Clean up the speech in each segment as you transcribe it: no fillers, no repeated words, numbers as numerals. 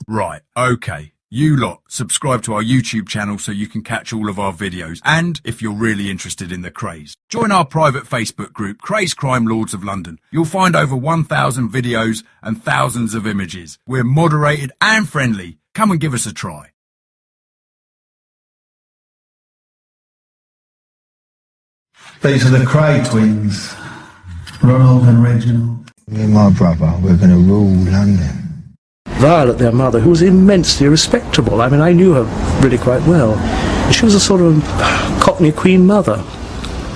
Right, okay. You lot, subscribe to our YouTube channel so you can catch all of our videos. And if you're really interested in the Krays, join our private Facebook group, Krays Crime Lords of London. You'll find over 1,000 videos and thousands of images. We're moderated and friendly. Come and give us a try. These are the Kray twins, Ronald and Reginald. Me and my brother, we're going to rule London. Violet, their mother, who was immensely respectable. I mean, I knew her really quite well. She was a sort of Cockney Queen mother.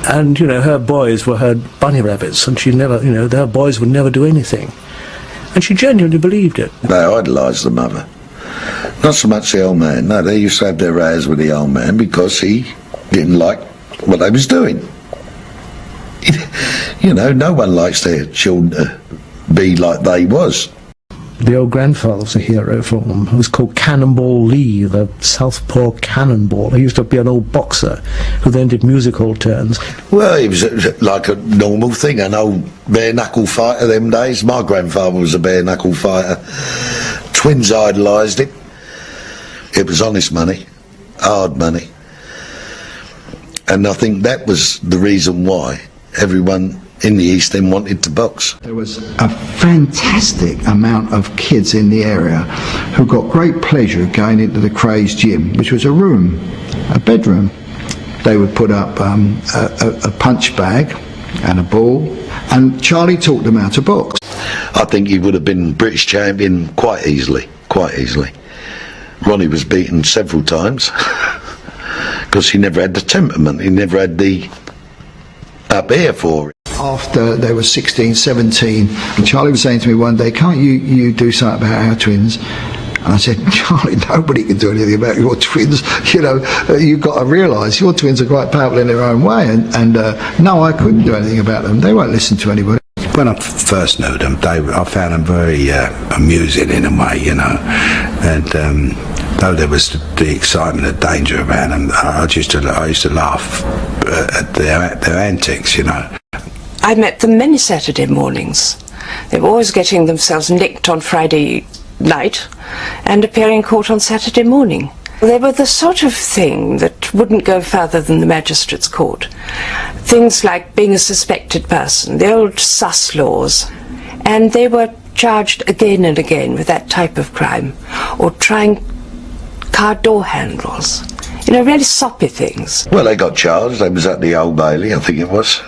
And, you know, her boys were her bunny rabbits, and she never, you know, their boys would never do anything. And she genuinely believed it. They idolised the mother. Not so much the old man. No, they used to have their rows with the old man because he didn't like what they was doing. You know, no one likes their children to be like they was. The old grandfather was a hero for them. He was called Cannonball Lee, the Southpaw Cannonball. He used to be an old boxer who then did musical turns. Well, it was like a normal thing, an old bare-knuckle fighter them days. My grandfather was a bare-knuckle fighter. Twins idolised it. It was honest money, hard money. And I think that was the reason why everyone in the East End wanted to box. There was a fantastic amount of kids in the area who got great pleasure going into the Krays gym, which was a room, a bedroom. They would put up a punch bag and a ball, and Charlie taught them how to box. I think he would have been British champion quite easily, quite easily. Ronnie was beaten several times because he never had the temperament, he never had the up here for it. After they were 16, 17, and Charlie was saying to me one day, can't you do something about our twins? And I said, Charlie, nobody can do anything about your twins. You know, you've got to realise your twins are quite powerful in their own way, and no, I couldn't do anything about them. They won't listen to anybody. When I first knew them, I found them very amusing in a way, you know, and though there was the excitement and danger around them, I used to laugh at their antics, you know. I met them many Saturday mornings. They were always getting themselves nicked on Friday night and appearing in court on Saturday morning. They were the sort of thing that wouldn't go further than the magistrate's court. Things like being a suspected person, the old sus laws. And they were charged again and again with that type of crime, or trying car door handles. You know, really soppy things. Well, they got charged. They was at the Old Bailey, I think it was.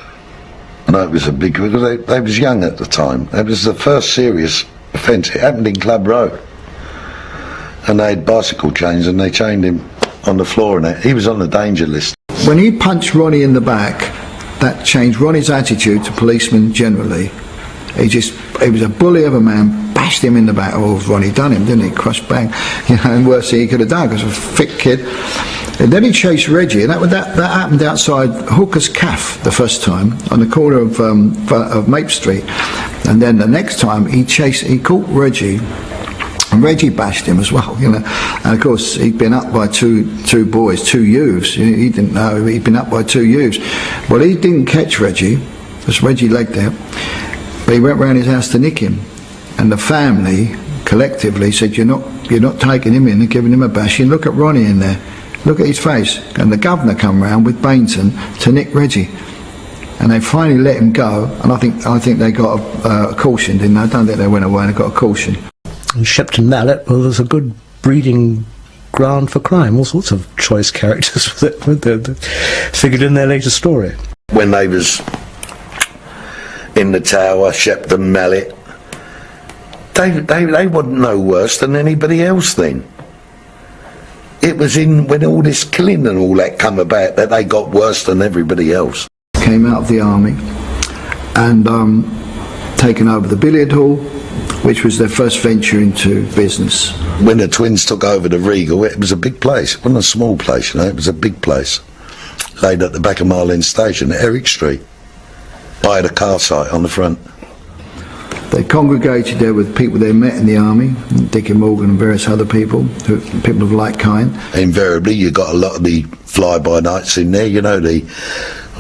No, it was a big, because they was young at the time. It was the first serious offence. It happened in Club Road. And they had bicycle chains and they chained him on the floor and he was on the danger list. When he punched Ronnie in the back, that changed Ronnie's attitude to policemen generally. He was a bully of a man, bashed him in the back. Oh, Ronnie done him, didn't he? Crushed bang. You know, and worse thing he could have done, because he was a thick kid. And then he chased Reggie, and that happened outside Hooker's Caff the first time, on the corner of Mape Street. And then the next time he caught Reggie, and Reggie bashed him as well, you know. And of course he'd been up by two boys, two youths. He didn't know he'd been up by two youths. Well, he didn't catch Reggie, because Reggie legged out. But he went round his house to nick him, and the family collectively said, "You're not taking him in and giving him a bashing. Look at Ronnie in there. Look at his face." And the governor come round with Bainton to nick Reggie, and they finally let him go. And I think they got a caution, didn't they? I don't think they went away and got a caution. And Shepton Mallet, well, there's a good breeding ground for crime. All sorts of choice characters figured in their later story. When they was in the Tower, Shepton Mallet, they wasn't no worse than anybody else then. It was when all this killing and all that come about that they got worse than everybody else. Came out of the army and taken over the billiard hall, which was their first venture into business. When the twins took over the Regal, it was a big place. It wasn't a small place, you know, it was a big place. Laid at the back of Mile End Station, at Eric Street. I had a car site on the front. They congregated there with people they met in the army, Dickie Morgan and various other people, people of like kind. Invariably, you got a lot of the fly-by-nights in there, you know, the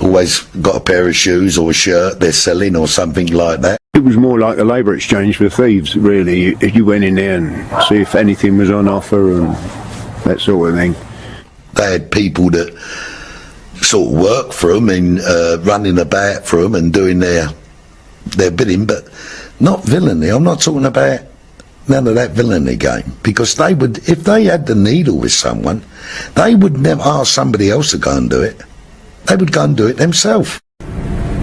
always got a pair of shoes or a shirt they're selling or something like that. It was more like a labour exchange for thieves, really. You went in there and see if anything was on offer and that sort of thing. They had people that sort of work for them and running about for them and doing their bidding, but not villainy. I'm not talking about none of that villainy game, because they would, if they had the needle with someone, they would never ask somebody else to go and do it. They would go and do it themselves.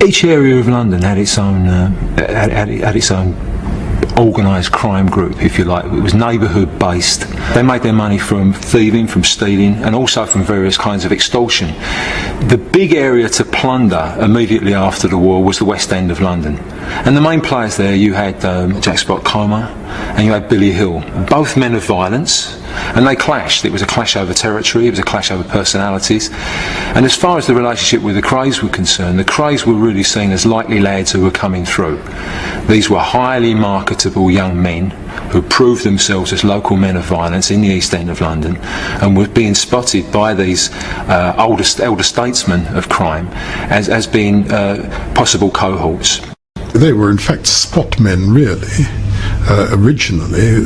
Each area of London had its own had its own organised crime group, if you like. It was neighbourhood based. They made their money from thieving, from stealing, and also from various kinds of extortion. The big area to plunder immediately after the war was the West End of London, and the main players there, you had Jack Spot Comer and you had Billy Hill, both men of violence, and they clashed. It was a clash over territory, it was a clash over personalities, and as far as the relationship with the Krays were concerned, the Krays were really seen as likely lads who were coming through. These were highly marketable young men who proved themselves as local men of violence in the East End of London and were being spotted by these elder statesmen of crime as being possible cohorts. They were in fact spot men, really. Originally,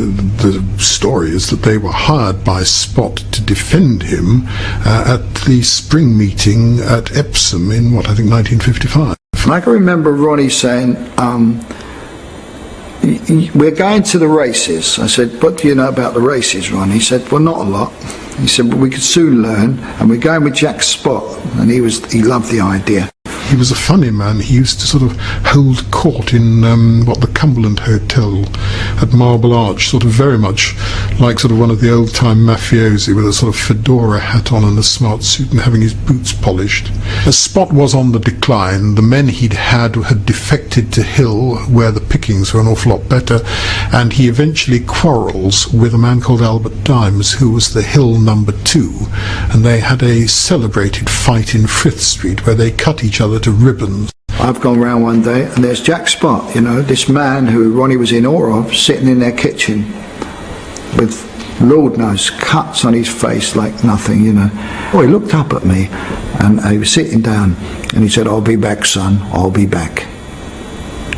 the story is that they were hired by Spot to defend him at the spring meeting at Epsom in, I think 1955. I can remember Ronnie saying, we're going to the races. I said, what do you know about the races, Ron? He said, well, not a lot. He said, but we could soon learn, and we're going with Jack Spot. And he loved the idea. He was a funny man. He used to sort of hold court in the Cumberland Hotel at Marble Arch, sort of very much like sort of one of the old-time mafiosi with a sort of fedora hat on and a smart suit and having his boots polished. As Spot was on the decline, the men he'd had defected to Hill, where the pickings were an awful lot better, and he eventually quarrels with a man called Albert Dimes, who was the Hill number 2, and they had a celebrated fight in Frith Street where they cut each other to ribbons. I've gone round one day and there's Jack Spot, this man who Ronnie was in awe of, sitting in their kitchen with, Lord knows, cuts on his face like nothing, Oh, he looked up at me and he was sitting down and he said, I'll be back, son, I'll be back.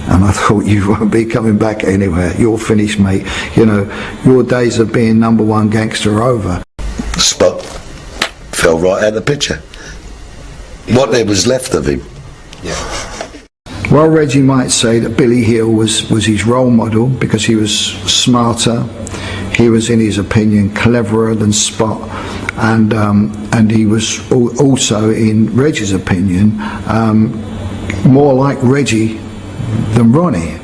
And I thought, you won't be coming back anywhere. You're finished, mate. Your days of being number 1 gangster are over. Spot fell right out of the picture. What there was left of him. Yeah. Well, Reggie might say that Billy Hill was his role model because he was smarter, he was, in his opinion, cleverer than Spot, and he was also, in Reggie's opinion, more like Reggie than Ronnie.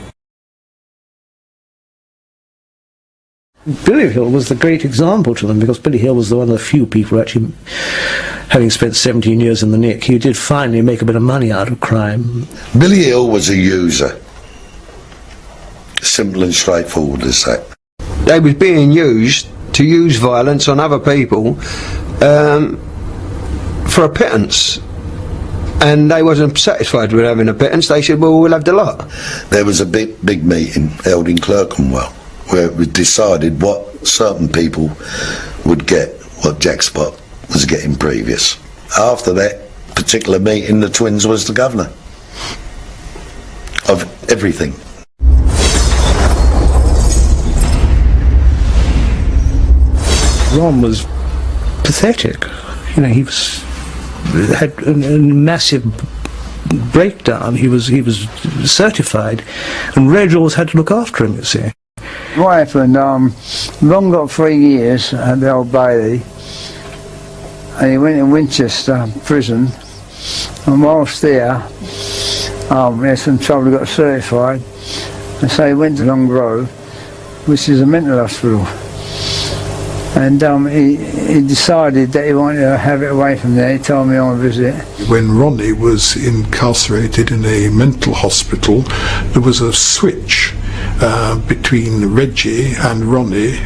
Billy Hill was the great example to them, because Billy Hill was one of the few people actually, having spent 17 years in the nick, he did finally make a bit of money out of crime. Billy Hill was a user. Simple and straightforward as that. They was being used to use violence on other people for a pittance. And they wasn't satisfied with having a pittance. They said, well, we'll have the lot. There was a big meeting held in Clerkenwell where it was decided what certain people would get, what Jack Spot was getting previous. After that particular meeting, the twins was the governor of everything. Ron was pathetic. He had a massive breakdown. He was certified, and Reg always had to look after him, you see. What happened, Ron got 3 years at the Old Bailey, and he went to Winchester prison, and whilst there, he had some trouble, he got certified, and so he went to Long Grove, which is a mental hospital. And he decided that he wanted to have it away from there. He told me on a visit. When Ronnie was incarcerated in a mental hospital, there was a switch between Reggie and Ronnie.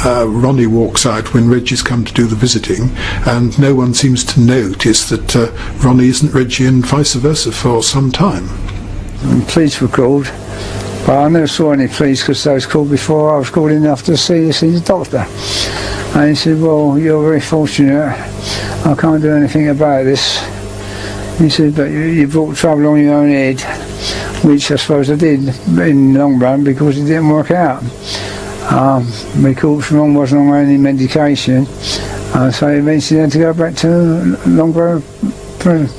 Ronnie walks out when Reggie's come to do the visiting, and no one seems to notice that Ronnie isn't Reggie, and vice versa for some time. And police were called, but I never saw any police because I was called before I was called enough to see the doctor. And he said, well, you're very fortunate, I can't do anything about this. He said, but you brought trouble on your own head, which I suppose I did in the long run because it didn't work out. My corpse wasn't on any medication, so eventually had to go back to Loughborough prison.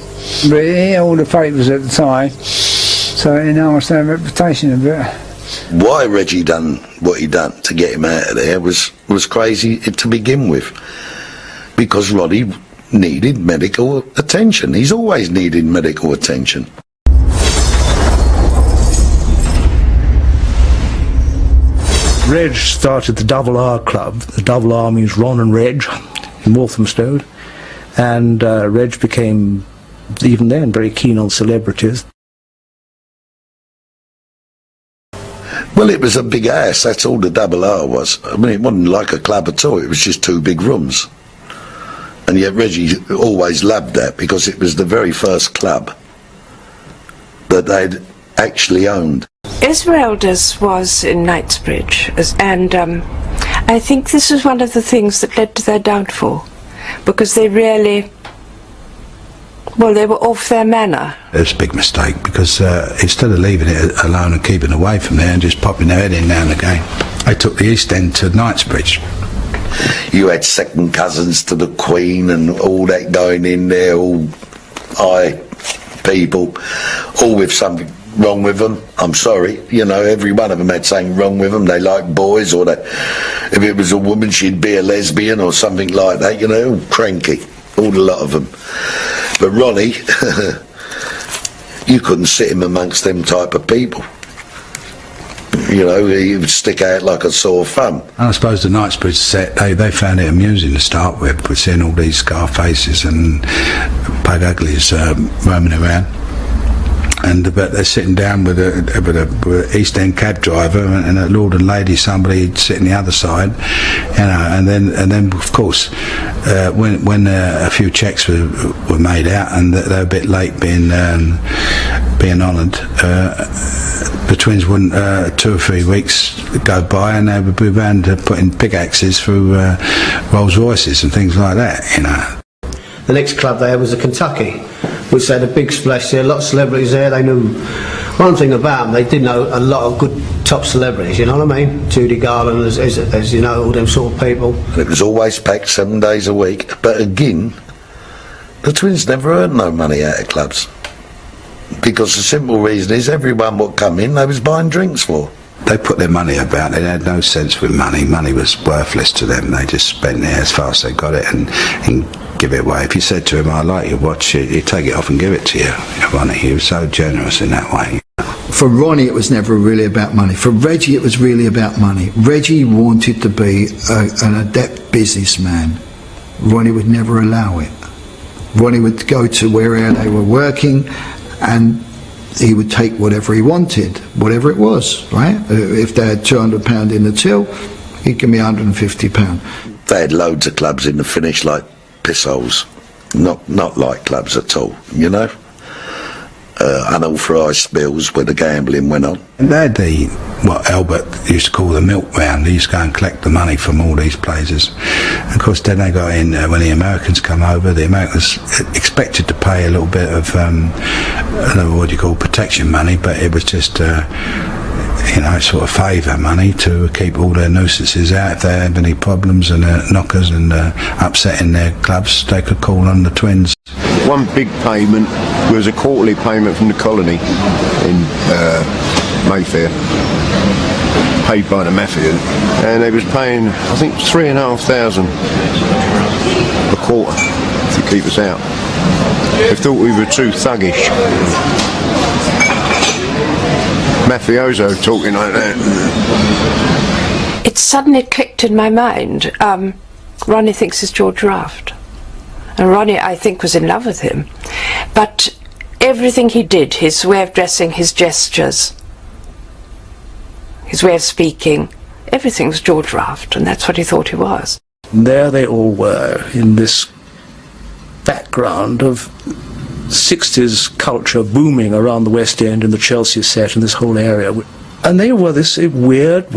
But he had all the papers at the time, so he enhanced their reputation a bit. Why Reggie done what he done to get him out of there was crazy to begin with, because Ronnie needed medical attention. He's always needed medical attention. Reg started the Double R Club. The Double R means Ron and Reg in Walthamstow, and Reg became, even then, very keen on celebrities. Well, it was a big house, that's all the Double R was. I mean, it wasn't like a club at all, it was just 2 big rooms. And yet Reggie always loved that because it was the very first club that they'd actually owned. Esmeralda's was in Knightsbridge, and I think this is one of the things that led to their downfall, because they really, well, they were off their manor. It was a big mistake because instead of leaving it alone and keeping away from there and just popping their head in now and again, they took the East End to Knightsbridge. You had second cousins to the Queen and all that going in there, all high people, all with something wrong with them. I'm sorry, you know, every one of them had something wrong with them. They liked boys, or they, if it was a woman, she'd be a lesbian or something like that, you know, all cranky, all a lot of them. But Ronnie, you couldn't sit him amongst them type of people. You know, he would stick out like a sore thumb. I suppose the Knightsbridge set, they found it amusing to start with seeing all these scar faces and pug uglies roaming around. But they're sitting down with a East End cab driver and a lord and lady, somebody sitting the other side, you know, and then of course when a few checks were made out and they were a bit late being honoured, the twins wouldn't 2 or 3 weeks go by and they would be around putting pickaxes through Rolls Royces and things like that, you know. The next club they had was the Kentucky, which had a big splash there, a lot of celebrities there. They knew one thing about them, they did know a lot of good top celebrities, you know what I mean? Judy Garland, as you know, all them sort of people. It was always packed 7 days a week, but again, the twins never earned no money out of clubs. Because the simple reason is everyone would come in, they was buying drinks for. They put their money about, they had no sense with money. Money was worthless to them. They just spent it as fast as they got it and give it away. If you said to him, I like your watch, he'd take it off and give it to you. Ronnie, he was so generous in that way. For Ronnie, it was never really about money. For Reggie, it was really about money. Reggie wanted to be an adept businessman. Ronnie would never allow it. Ronnie would go to where they were working and he would take whatever he wanted, whatever it was, right? If they had £200 in the till, he'd give me £150. They had loads of clubs in the finish like pissholes, not like clubs at all, you know? Unauthorised spills where the gambling went on. And they had what Albert used to call the milk round. They used to go and collect the money from all these places. And of course then they got in, when the Americans come over, the Americans expected to pay a little bit of, I don't know what you call protection money, but it was just, you know, sort of favour money to keep all their nuisances out. If they had any problems and knockers and upsetting their clubs, they could call on the twins. One big payment was a quarterly payment from the colony in Mayfair, paid by the mafia, and they was paying, I think, £3,500 a quarter to keep us out. They thought we were too thuggish. Mafioso talking like that. It suddenly clicked in my mind. Ronnie thinks it's George Raft. And Ronnie, I think, was in love with him. But everything he did, his way of dressing, his gestures, his way of speaking, everything was George Raft, and that's what he thought he was. And there they all were, in this background of 60s culture booming around the West End and the Chelsea set and this whole area. And they were this weird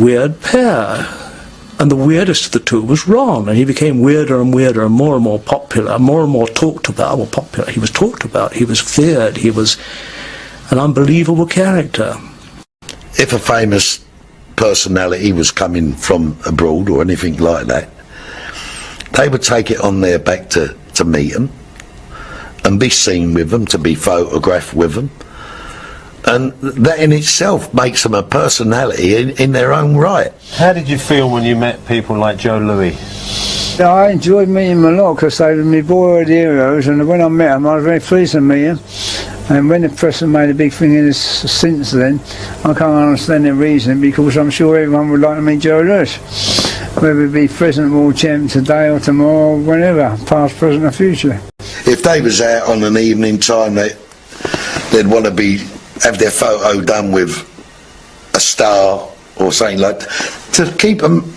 pair. And the weirdest of the two was Ron, and he became weirder and weirder and more popular, more and more talked about. Well, popular, he was talked about, he was feared, he was an unbelievable character. If a famous personality was coming from abroad or anything like that, they would take it on their back to meet them and be seen with them, to be photographed with them. And that in itself makes them a personality in their own right. How did you feel when you met people like Joe Louis? Yeah, I enjoyed meeting them a lot because they were my boyhood heroes, and when I met them I was very pleased to meet them. And when the press have made a big thing of this since then, I can't understand the reason, because I'm sure everyone would like to meet Joe Louis, whether it be President World Champ today or tomorrow, whenever, past, present or future. If they was out on an evening time, they'd want to have their photo done with a star or something like that, to keep them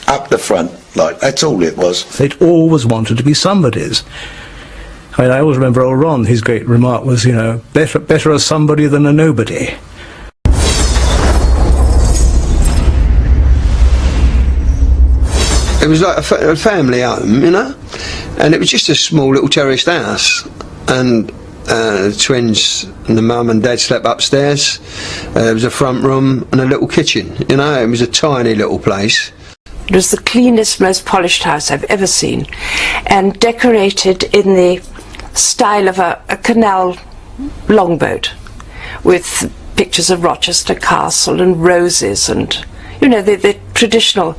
up the front, like, that's all it was. They'd always wanted to be somebodies. I mean, I always remember old Ron, his great remark was, you know, better a somebody than a nobody. It was like a family home, you know, and it was just a small little terraced house, and the twins and the mum and dad slept upstairs. There was a front room and a little kitchen, you know. It was a tiny little place. It was the cleanest, most polished house I've ever seen, and decorated in the style of a canal longboat, with pictures of Rochester Castle and roses and, you know, the traditional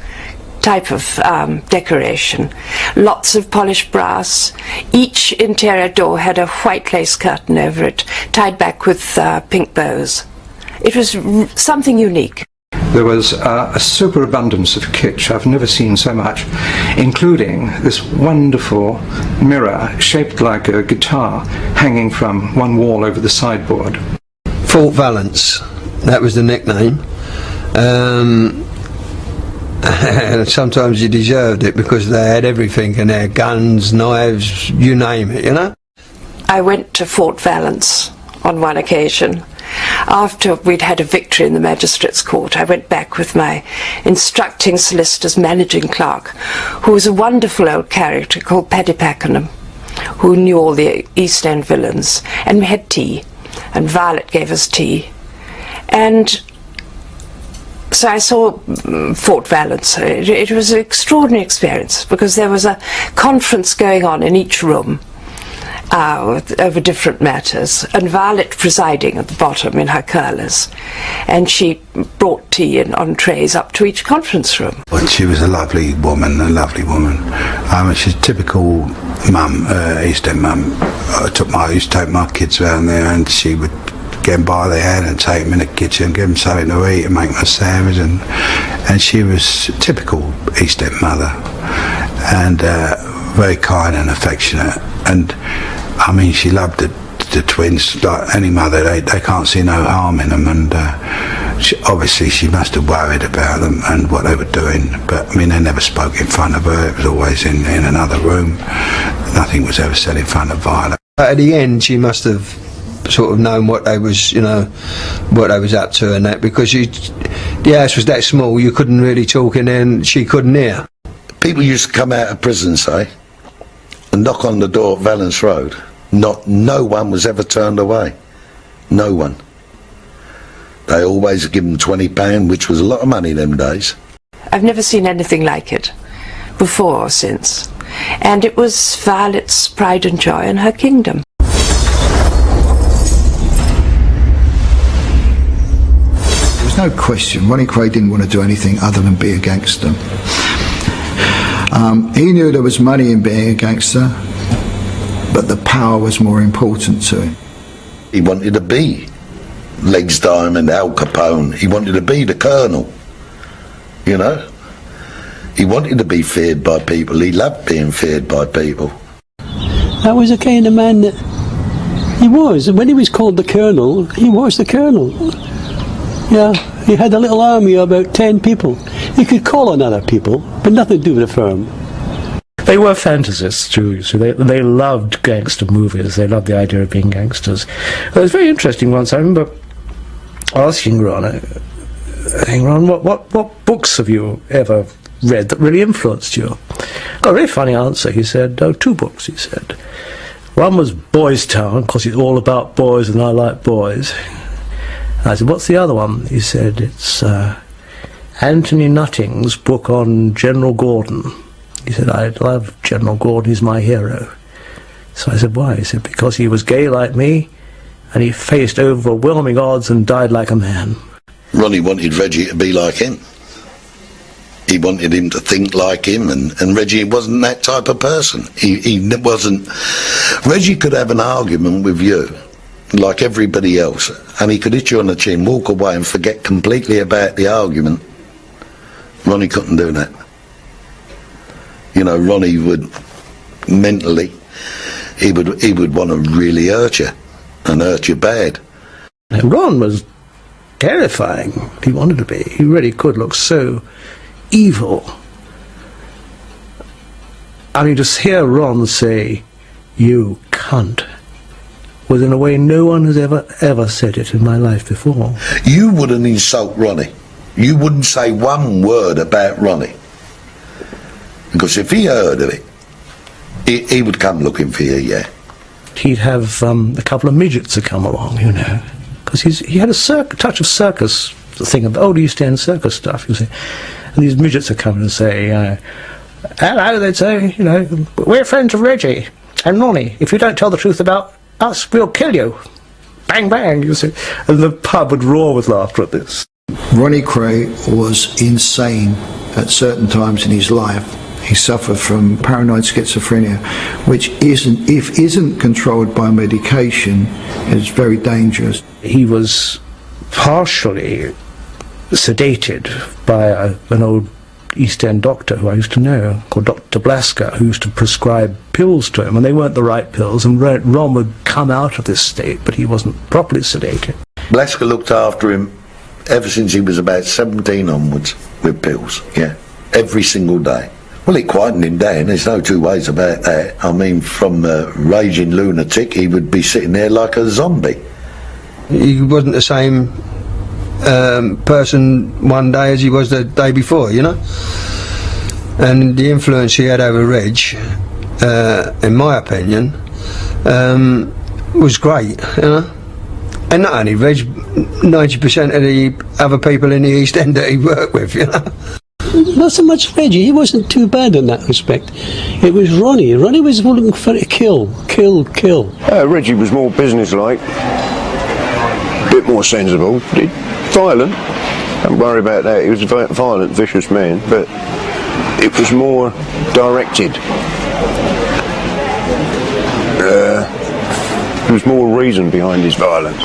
type of decoration. Lots of polished brass. Each interior door had a white lace curtain over it, tied back with pink bows. It was something unique. There was a superabundance of kitsch. I've never seen so much, including this wonderful mirror shaped like a guitar hanging from one wall over the sideboard. Fort Valence, that was the nickname. Sometimes you deserved it because they had everything in there, guns, knives, you name it, you know. I went to Fort Valence on one occasion. After we'd had a victory in the magistrates' court, I went back with my instructing solicitor's managing clerk, who was a wonderful old character called Paddy Pakenham, who knew all the East End villains, and we had tea, and Violet gave us tea, and so I saw Fort Valence. It was an extraordinary experience, because there was a conference going on in each room over different matters, and Violet presiding at the bottom in her curlers, and she brought tea and entrees up to each conference room. Well, she was a lovely woman. She's a typical mum, East End mum. I used to take my kids around there, and she would get them by the hand and take them in the kitchen, give them something to eat and make them a sandwich, and she was a typical East End mother, and very kind and affectionate. And I mean, she loved the twins like any mother. They can't see no harm in them, and obviously she must have worried about them and what they were doing, but I mean, they never spoke in front of her. It was always in another room. Nothing was ever said in front of Violet. At the end, she must have sort of known what they was, you know, what they was up to and that, because the house was that small, you couldn't really talk in there and she couldn't hear. People used to come out of prison, say, and knock on the door at Valence Road. No one was ever turned away. No one. They always give them £20, which was a lot of money them days. I've never seen anything like it, before or since. And it was Violet's pride and joy in her kingdom. There's no question, Ronnie Kray didn't want to do anything other than be a gangster. He knew there was money in being a gangster, but the power was more important to him. He wanted to be Legs Diamond, Al Capone. He wanted to be the Colonel, you know. He wanted to be feared by people. He loved being feared by people. That was the kind of man that he was. When he was called the Colonel, he was the Colonel. Yeah, he had a little army of about 10 people. He could call on other people, but nothing to do with the firm. They were fantasists too, so they loved gangster movies. They loved the idea of being gangsters. It was very interesting once. I remember asking Ron, what books have you ever read that really influenced you? Got a really funny answer. He said, 2 books, he said. One was Boys Town, because it's all about boys and I like boys. And I said, what's the other one? He said, it's Anthony Nutting's book on General Gordon. He said, I love General Gordon, he's my hero. So I said, why? He said, because he was gay like me, and he faced overwhelming odds and died like a man. Ronnie wanted Reggie to be like him. He wanted him to think like him, and Reggie wasn't that type of person. He wasn't... Reggie could have an argument with you, like everybody else, and he could hit you on the chin, walk away and forget completely about the argument. Ronnie couldn't do that. You know, Ronnie would, mentally, he would want to really hurt you, and hurt you bad. Ron was terrifying. He wanted to be. He really could look so evil. I mean, just hear Ron say, "You cunt," was in a way no one has ever said it in my life before. You wouldn't insult Ronnie. You wouldn't say one word about Ronnie. Because if he heard of it, he would come looking for you, yeah. He'd have a couple of midgets to come along, you know, because he had a touch of circus thing about, oh, do you stand circus stuff, you see. And these midgets would come and say, hello, they'd say, you know, we're friends of Reggie and Ronnie. If you don't tell the truth about us, we'll kill you. Bang, bang, you see. And the pub would roar with laughter at this. Ronnie Kray was insane at certain times in his life. He suffered from paranoid schizophrenia, which isn't controlled by medication, is very dangerous. He was partially sedated by an old East End doctor who I used to know, called Dr. Blasker, who used to prescribe pills to him, and they weren't the right pills, and Ron would come out of this state, but he wasn't properly sedated. Blasker looked after him ever since he was about 17 onwards with pills, yeah, every single day. Well, it quietened him down, there's no two ways about that. I mean, from a raging lunatic, he would be sitting there like a zombie. He wasn't the same person one day as he was the day before, you know? And the influence he had over Reg, in my opinion, was great, you know? And not only Reg, 90% of the other people in the East End that he worked with, you know? Not so much Reggie, he wasn't too bad in that respect. It was Ronnie. Ronnie was looking for a kill. Reggie was more businesslike, a bit more sensible, violent. Don't worry about that. He was a violent, vicious man, but it was more directed. There was more reason behind his violence.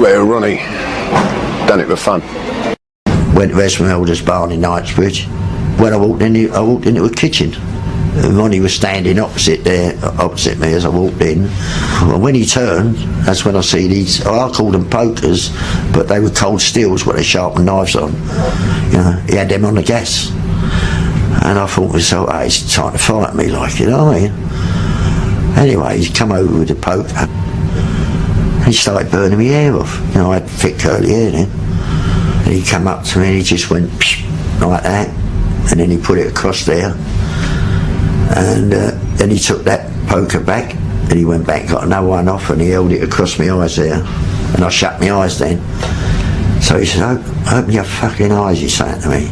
Well, Ronnie done it for fun. Went to Esmeralda's barn in Knightsbridge. When I walked into a kitchen. Ronnie was standing opposite me as I walked in. And when he turned, that's when I see these, I called them pokers, but they were cold steels, what they sharpened knives on. You know, he had them on the gas. And I thought to myself, hey, he's trying to fight me, like, you know what I mean? Anyway, he come over with a poker. And he started burning my hair off. You know, I had thick curly hair then. And he come up to me and he just went like that. And then he put it across there. And then he took that poker back and he went back, got another one off, and he held it across my eyes there. And I shut my eyes then. So he said, open your fucking eyes, he's saying to me.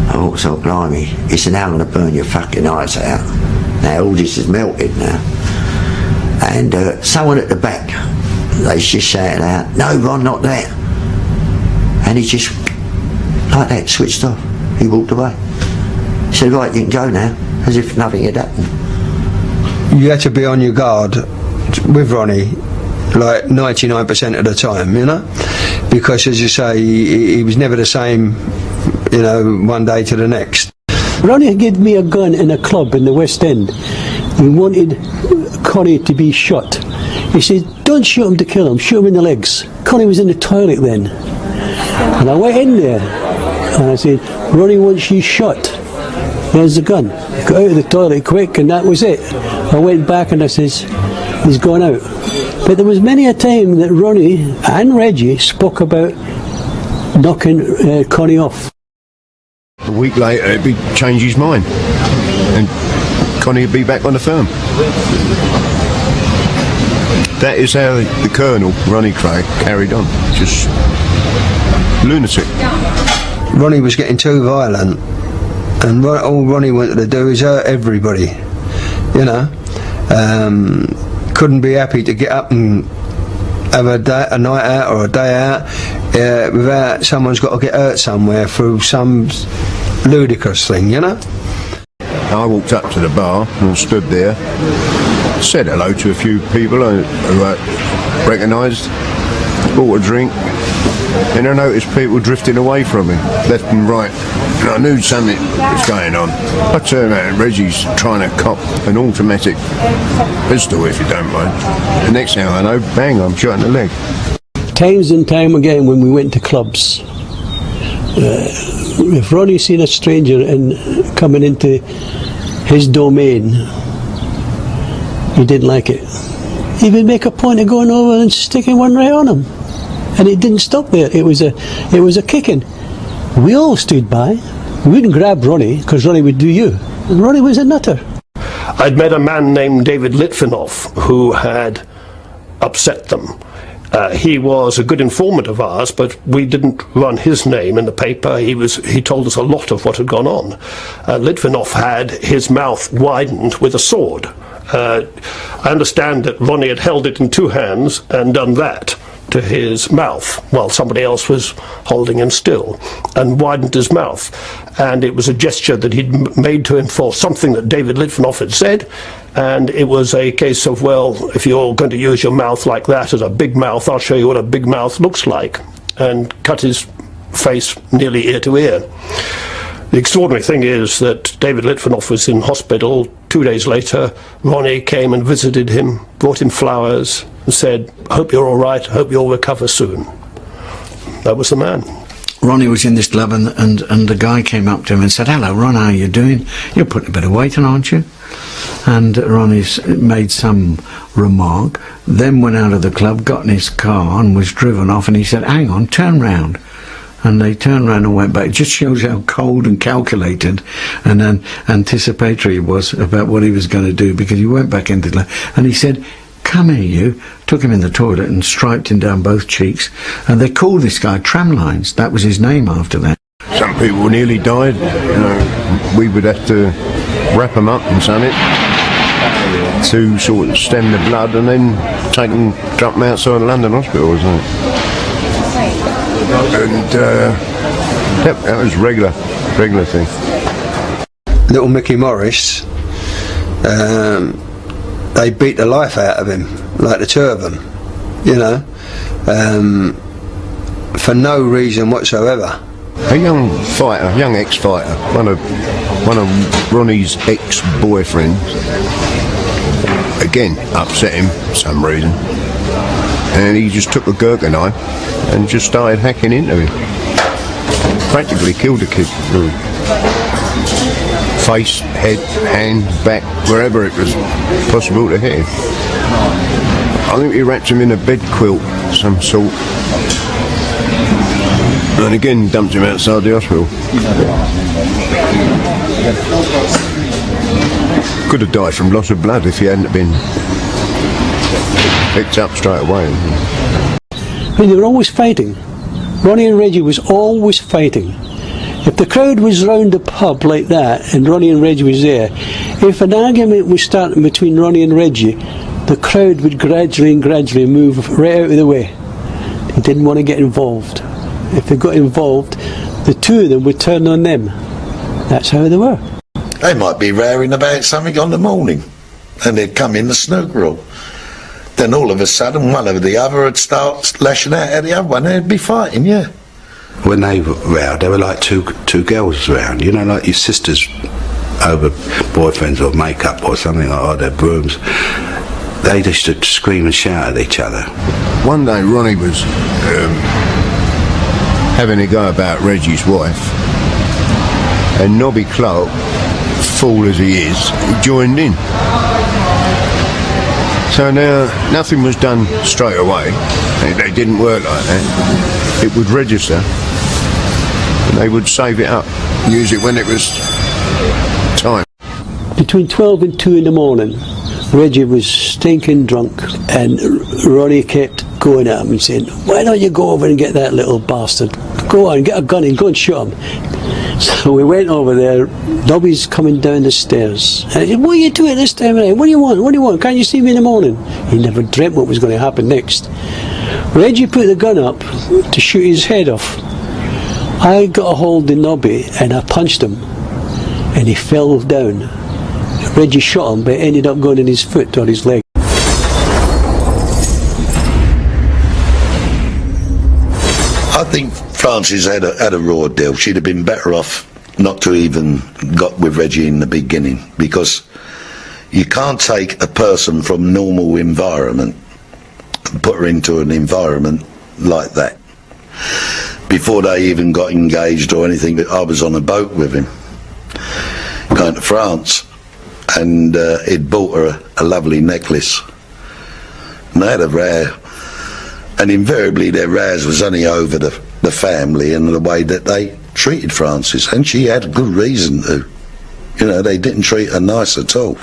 I thought, so blimey. He said, now I'm going to burn your fucking eyes out. Now all this is melted now. And someone at the back, they just shouted out, no, Ron, not that. And he just, like that, switched off. He walked away. He said, right, you can go now, as if nothing had happened. You had to be on your guard with Ronnie, like 99% of the time, you know? Because, as you say, he was never the same, you know, one day to the next. Ronnie gave me a gun in a club in the West End. He wanted Connie to be shot. He said, don't shoot him to kill him, shoot him in the legs. Connie was in the toilet then. And I went in there and I said, Ronnie wants you shot. There's the gun. Got out of the toilet quick, and that was it. I went back and I says, he's gone out. But there was many a time that Ronnie and Reggie spoke about knocking Connie off. A week later, he'd change his mind, and Connie would be back on the firm. That is how the Colonel, Ronnie Kray, carried on. Just lunatic. Ronnie was getting too violent, and all Ronnie wanted to do is hurt everybody. You know, couldn't be happy to get up and have a night out or a day out without someone's got to get hurt somewhere through some ludicrous thing, you know. I walked up to the bar and stood there, said hello to a few people who I recognised, bought a drink, and I noticed people drifting away from me, left and right, and I knew something was going on. I turned around and Reggie's trying to cop an automatic pistol, if you don't mind. The next thing I know, bang, I'm shot in the leg. Times and time again when we went to clubs, if Ronnie seen a stranger coming into his domain, he didn't like it. He would make a point of going over and sticking one right on him. And it didn't stop there. It was a kicking. We all stood by. We wouldn't grab Ronnie because Ronnie would do you. And Ronnie was a nutter. I'd met a man named David Litvinoff who had upset them. He was a good informant of ours, but we didn't run his name in the paper. He told us a lot of what had gone on. Litvinoff had his mouth widened with a sword. I understand that Ronnie had held it in two hands and done that to his mouth while somebody else was holding him still, and widened his mouth. And it was a gesture that he'd made to him for something that David Litvinoff had said, and it was a case of, well, if you're going to use your mouth like that as a big mouth, I'll show you what a big mouth looks like, and cut his face nearly ear to ear. The extraordinary thing is that David Litvinoff was in hospital. 2 days later, Ronnie came and visited him, brought him flowers, and said, "Hope you're all right, hope you'll recover soon." That was the man. Ronnie was in this club and the guy came up to him and said, "Hello, Ron, how are you doing? You're putting a bit of weight on, aren't you?" And Ronnie made some remark, then went out of the club, got in his car and was driven off, and he said, "Hang on, turn round." And they turned round and went back. It just shows how cold and calculated and then anticipatory he was about what he was going to do, because he went back into the club and he said, "Come here, you." Took him in the toilet and striped him down both cheeks. And they called this guy Tramlines. That was his name after that. Some people nearly died. You know, we would have to wrap them up in something to sort of stem the blood and then take them, drop them outside London Hospital or something. And that was regular thing. Little Mickey Morris, they beat the life out of him, like the two of them, you know, for no reason whatsoever. A young fighter, young ex-fighter, one of Ronnie's ex-boyfriends, again upset him for some reason, and he just took a Gurkha knife and just started hacking into him. Practically killed the kid. Face, head, hand, back, wherever it was possible to hit him. I think he wrapped him in a bed quilt of some sort, and again dumped him outside the hospital. Could have died from loss of blood if he hadn't been picked up straight away. I mean, they were always fighting. Ronnie and Reggie was always fighting. If the crowd was round the pub like that and Ronnie and Reggie was there, if an argument was starting between Ronnie and Reggie, the crowd would gradually move right out of the way. They didn't want to get involved. If they got involved, the two of them would turn on them. That's how they were. They might be raring about something on the morning, and they'd come in the snooker room. Then all of a sudden, one over the other would start lashing out at the other one. They'd be fighting, yeah. When they were round, they were like two girls round, you know, like your sisters over boyfriends or makeup or something like that, their brooms. They just used to scream and shout at each other. One day Ronnie was having a go about Reggie's wife, and Nobby Clark, fool as he is, joined in. So now nothing was done straight away. They didn't work like that. It would register, They would save it up, use it when it was time. Between 12 and 2 in the morning, Reggie was stinking drunk, and Ronnie kept going at him and saying, "Why don't you go over and get that little bastard? Go on, get a gun and go and shoot him." So we went over there. Nobby's coming down the stairs. And I said, "What are you doing this time of night? What do you want? What do you want? Can't you see me in the morning?" He never dreamt what was going to happen next. Reggie put the gun up to shoot his head off. I got a hold of Nobby and I punched him, and he fell down. Reggie shot him, but it ended up going in his foot or his leg. I think Frances had a raw deal. She'd have been better off not to even got with Reggie in the beginning, because you can't take a person from normal environment and put her into an environment like that. Before they even got engaged or anything, I was on a boat with him going to France, and he'd bought her a lovely necklace, and they had a row, and invariably their rows was only over the family and the way that they treated Frances, and she had a good reason to. You know, they didn't treat her nice at all.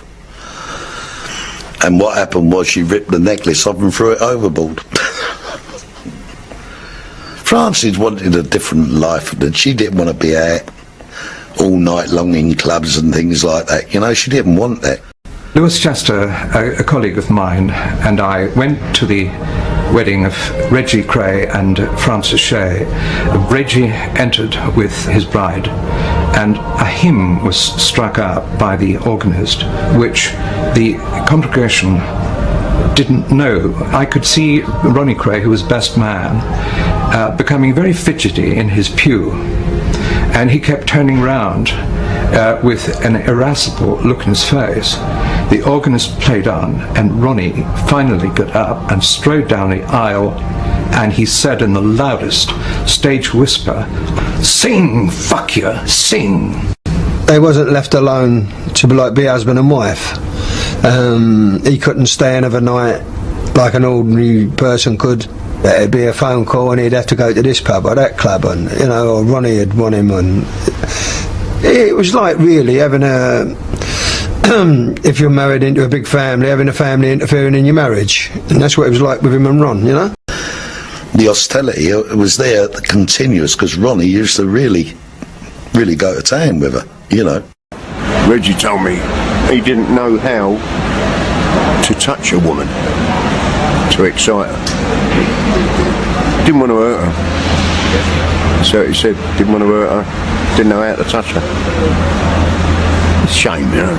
And what happened was she ripped the necklace off and threw it overboard. Frances wanted a different life, that she didn't want to be out all night long in clubs and things like that. You know, she didn't want that. Lewis Chester, a colleague of mine, and I went to the wedding of Reggie Kray and Frances Shea. Reggie entered with his bride, and a hymn was struck up by the organist, which the congregation didn't know. I could see Ronnie Kray, who was best man, becoming very fidgety in his pew, and he kept turning round with an irascible look in his face. The organist played on, and Ronnie finally got up and strode down the aisle, and he said in the loudest stage whisper, "Sing, fuck you, sing." They wasn't left alone to be husband and wife. He couldn't stay another night like an ordinary person could. It'd be a phone call and he'd have to go to this pub or that club, and you know, or Ronnie had want him, and it was like really having a if you're married into a big family, having a family interfering in your marriage, and that's what it was like with him and Ron, you know. The hostility was there, continuous, because Ronnie used to really go to town with her, you know. Reggie told me he didn't know how to touch a woman to excite her. Didn't want to hurt her. So he said, didn't want to hurt her, didn't know how to touch her. It's a shame, you know.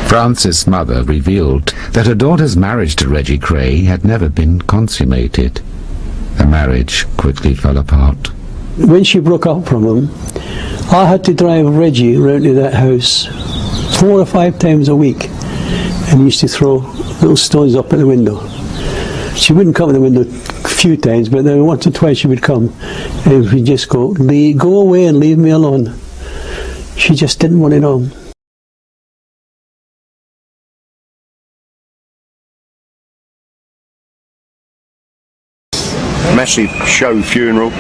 Frances' mother revealed that her daughter's marriage to Reggie Kray had never been consummated. The marriage quickly fell apart. When she broke up from him, I had to drive Reggie around to that house 4 or 5 times a week, and he used to throw little stones up at the window. She wouldn't come to the window a few times, but then once or twice she would come, and we'd just go away and leave me alone. She just didn't want it on. Massive show funeral.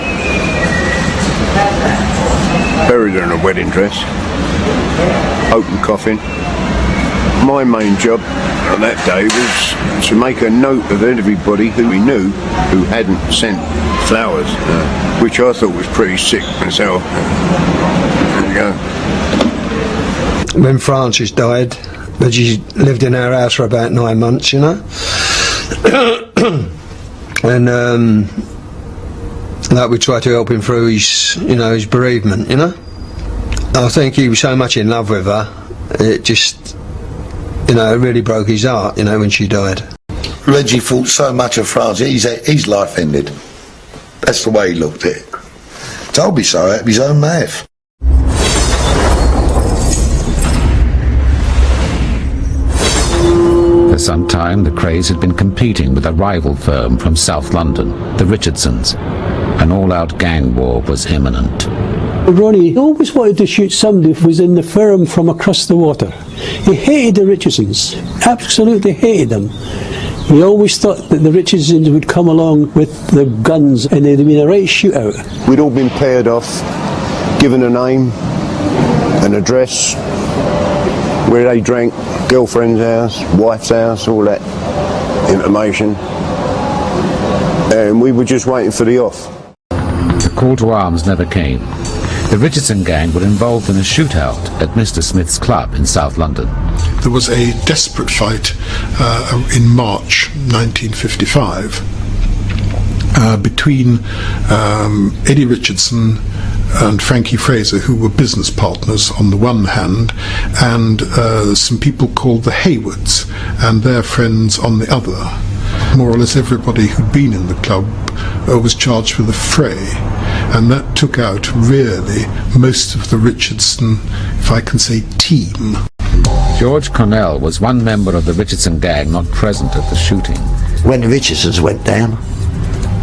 Buried her in a wedding dress. Open coffin. My main job on that day was to make a note of everybody who we knew who hadn't sent flowers, which I thought was pretty sick myself. There you go. When Frances died, Reggie lived in our house for about 9 months, you know. And like we tried to help him through his, you know, his bereavement, you know. I think he was so much in love with her, it just, you know, it really broke his heart, you know, when she died. Reggie thought so much of Frances, his life ended. That's the way he looked at it. Told me so out of his own mouth. For some time, the Krays had been competing with a rival firm from South London, the Richardsons. An all-out gang war was imminent. Ronnie always wanted to shoot somebody who was in the firm from across the water. He hated the Richardsons, absolutely hated them. He always thought that the Richardsons would come along with the guns and there'd been a right shootout. We'd all been paired off, given a name, an address, where they drank, girlfriend's house, wife's house, all that information. And we were just waiting for the off. The call to arms never came. The Richardson gang were involved in a shootout at Mr. Smith's club in South London. There was a desperate fight in March 1955 between Eddie Richardson and Frankie Fraser, who were business partners on the one hand, and some people called the Haywards and their friends on the other. More or less everybody who'd been in the club was charged with a fray, and that took out really most of the Richardson, if I can say, team. George Cornell was one member of the Richardson gang not present at the shooting. When the Richardsons went down,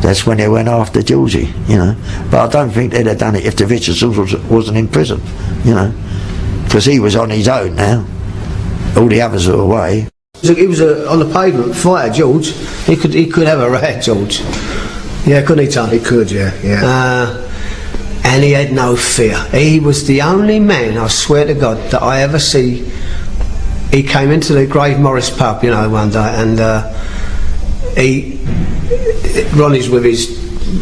that's when they went after Georgie, you know. But I don't think they'd have done it if the Richardsons wasn't in prison, you know, because he was on his own now. All the others were away. He was on the pavement fighter, George. He could have a rat, George. Yeah, couldn't he, Tom? He could, yeah. And he had no fear. He was the only man, I swear to God, that I ever see. He came into the Grave Morris pub, you know, one day, and Ronnie's with his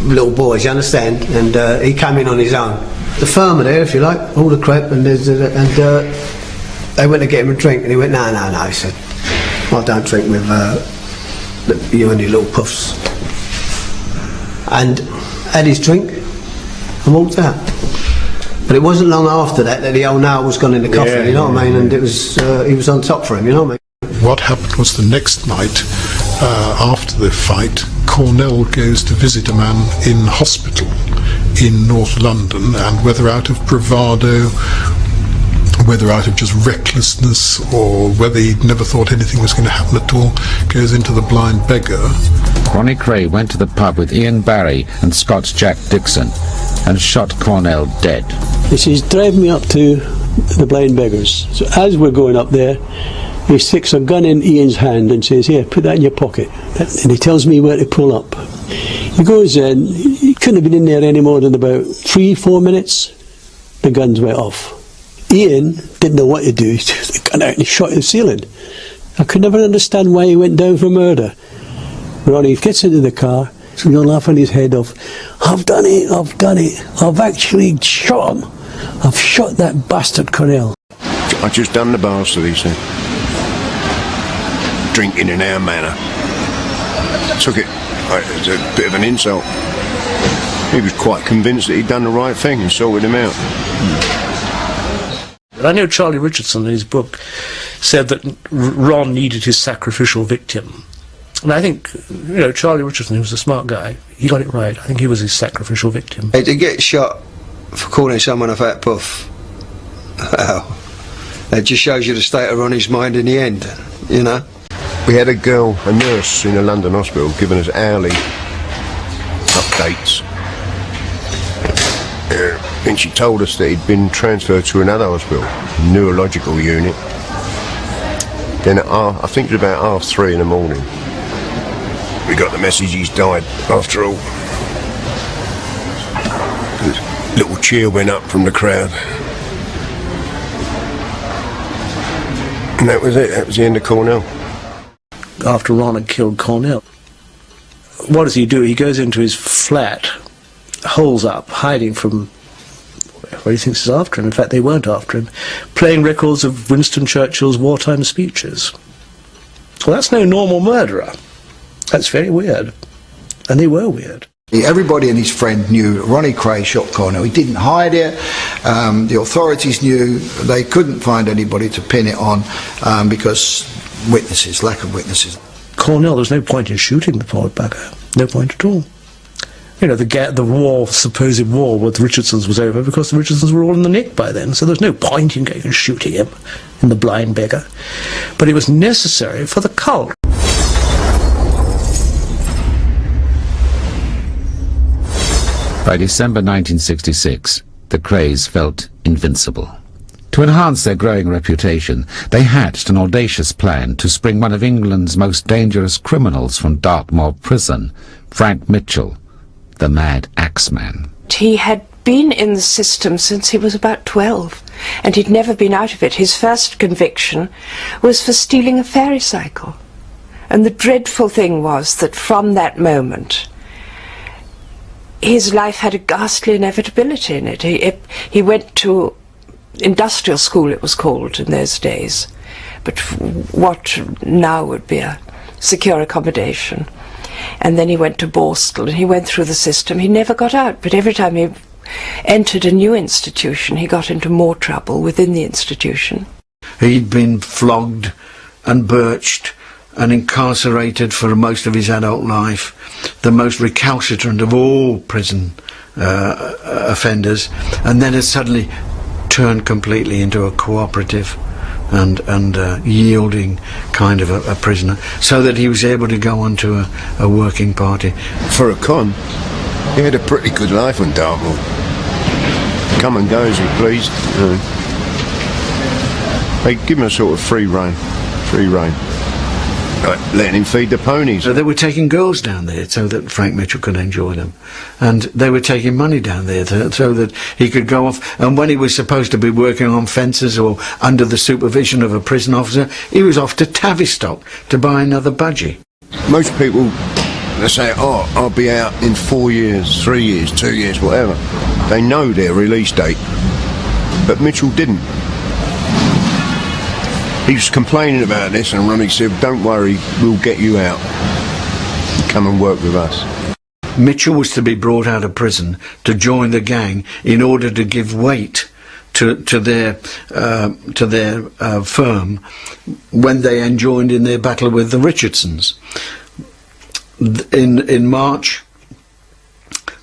little boys, you understand? And he came in on his own. The farmer there, if you like, all the crap, and they went to get him a drink, and he went, no, he said, I don't drink with you and your little puffs. And had his drink and walked out. But it wasn't long after that the old nail was gone in the coffin, you know what I mean? And it was he was on top for him, you know what I mean? What happened was the next night, after the fight, Cornell goes to visit a man in hospital in North London, and whether out of bravado, whether out of just recklessness, or whether he'd never thought anything was going to happen at all, goes into the Blind Beggar. Ronnie Kray went to the pub with Ian Barry and Scott's Jack Dixon and shot Cornell dead. He says, drive me up to the Blind Beggars. So as we're going up there, he sticks a gun in Ian's hand and says, here, put that in your pocket. And he tells me where to pull up. He goes in, he couldn't have been in there any more than about 3-4 minutes. The guns went off. Ian didn't know what to do. He took the gun out and he shot at the ceiling. I could never understand why he went down for murder. Ronnie gets into the car, so he'll laughing his head off. I've done it. I've actually shot him. I've shot that bastard Cornell. I just done the bastard, he said. Drinking in our manner. Took it as a bit of an insult. He was quite convinced that he'd done the right thing and sorted him out. I know Charlie Richardson in his book said that Ron needed his sacrificial victim. And I think, you know, Charlie Richardson, who was a smart guy, he got it right. I think he was his sacrificial victim. Hey, to get shot for calling someone a fat puff, wow, that just shows you the state of Ronnie's mind in the end, you know? We had a girl, a nurse in a London hospital, giving us hourly updates. And she told us that he'd been transferred to another hospital, neurological unit. Then I think it was about 3:30 in the morning, we got the message he's died after all. A little cheer went up from the crowd. And that was it, that was the end of Cornell. After Ron had killed Cornell, what does he do? He goes into his flat, holes up, hiding from where he thinks is after him. In fact, they weren't after him, playing records of Winston Churchill's wartime speeches. Well, that's no normal murderer. That's very weird. And they were weird. Everybody and his friend knew Ronnie Kray shot Cornell. He didn't hide it. The authorities knew. They couldn't find anybody to pin it on because lack of witnesses. Cornell, there's no point in shooting the poor bugger. No point at all. You know, the war, supposed war with the Richardsons was over because the Richardsons were all in the nick by then, so there's no point in going and shooting him in the Blind Beggar. But it was necessary for the cult. By December 1966, the Krays felt invincible. To enhance their growing reputation, they hatched an audacious plan to spring one of England's most dangerous criminals from Dartmoor prison, Frank Mitchell, the Mad Axeman. He had been in the system since he was about 12, and he'd never been out of it. His first conviction was for stealing a fairy cycle. And the dreadful thing was that from that moment, his life had a ghastly inevitability in it. He went to industrial school, it was called in those days, but what now would be a secure accommodation. And then he went to Borstal, and he went through the system. He never got out, but every time he entered a new institution, he got into more trouble within the institution. He'd been flogged and birched and incarcerated for most of his adult life, the most recalcitrant of all prison offenders, and then had suddenly turned completely into a cooperative and yielding kind of a prisoner, so that he was able to go on to a working party. For a con, he had a pretty good life on Dartmoor. Come and go as he pleased. They give him a sort of free rein. Like letting him feed the ponies. So they were taking girls down there so that Frank Mitchell could enjoy them, and they were taking money down there so that he could go off. And when he was supposed to be working on fences or under the supervision of a prison officer, he was off to Tavistock to buy another budgie. Most people, they say, oh, I'll be out in 4 years, 3 years, 2 years, whatever. They know their release date, but Mitchell didn't. He was complaining about this, and Ronnie said, don't worry, we'll get you out. Come and work with us. Mitchell was to be brought out of prison to join the gang in order to give weight to their firm when they enjoined in their battle with the Richardsons. In March,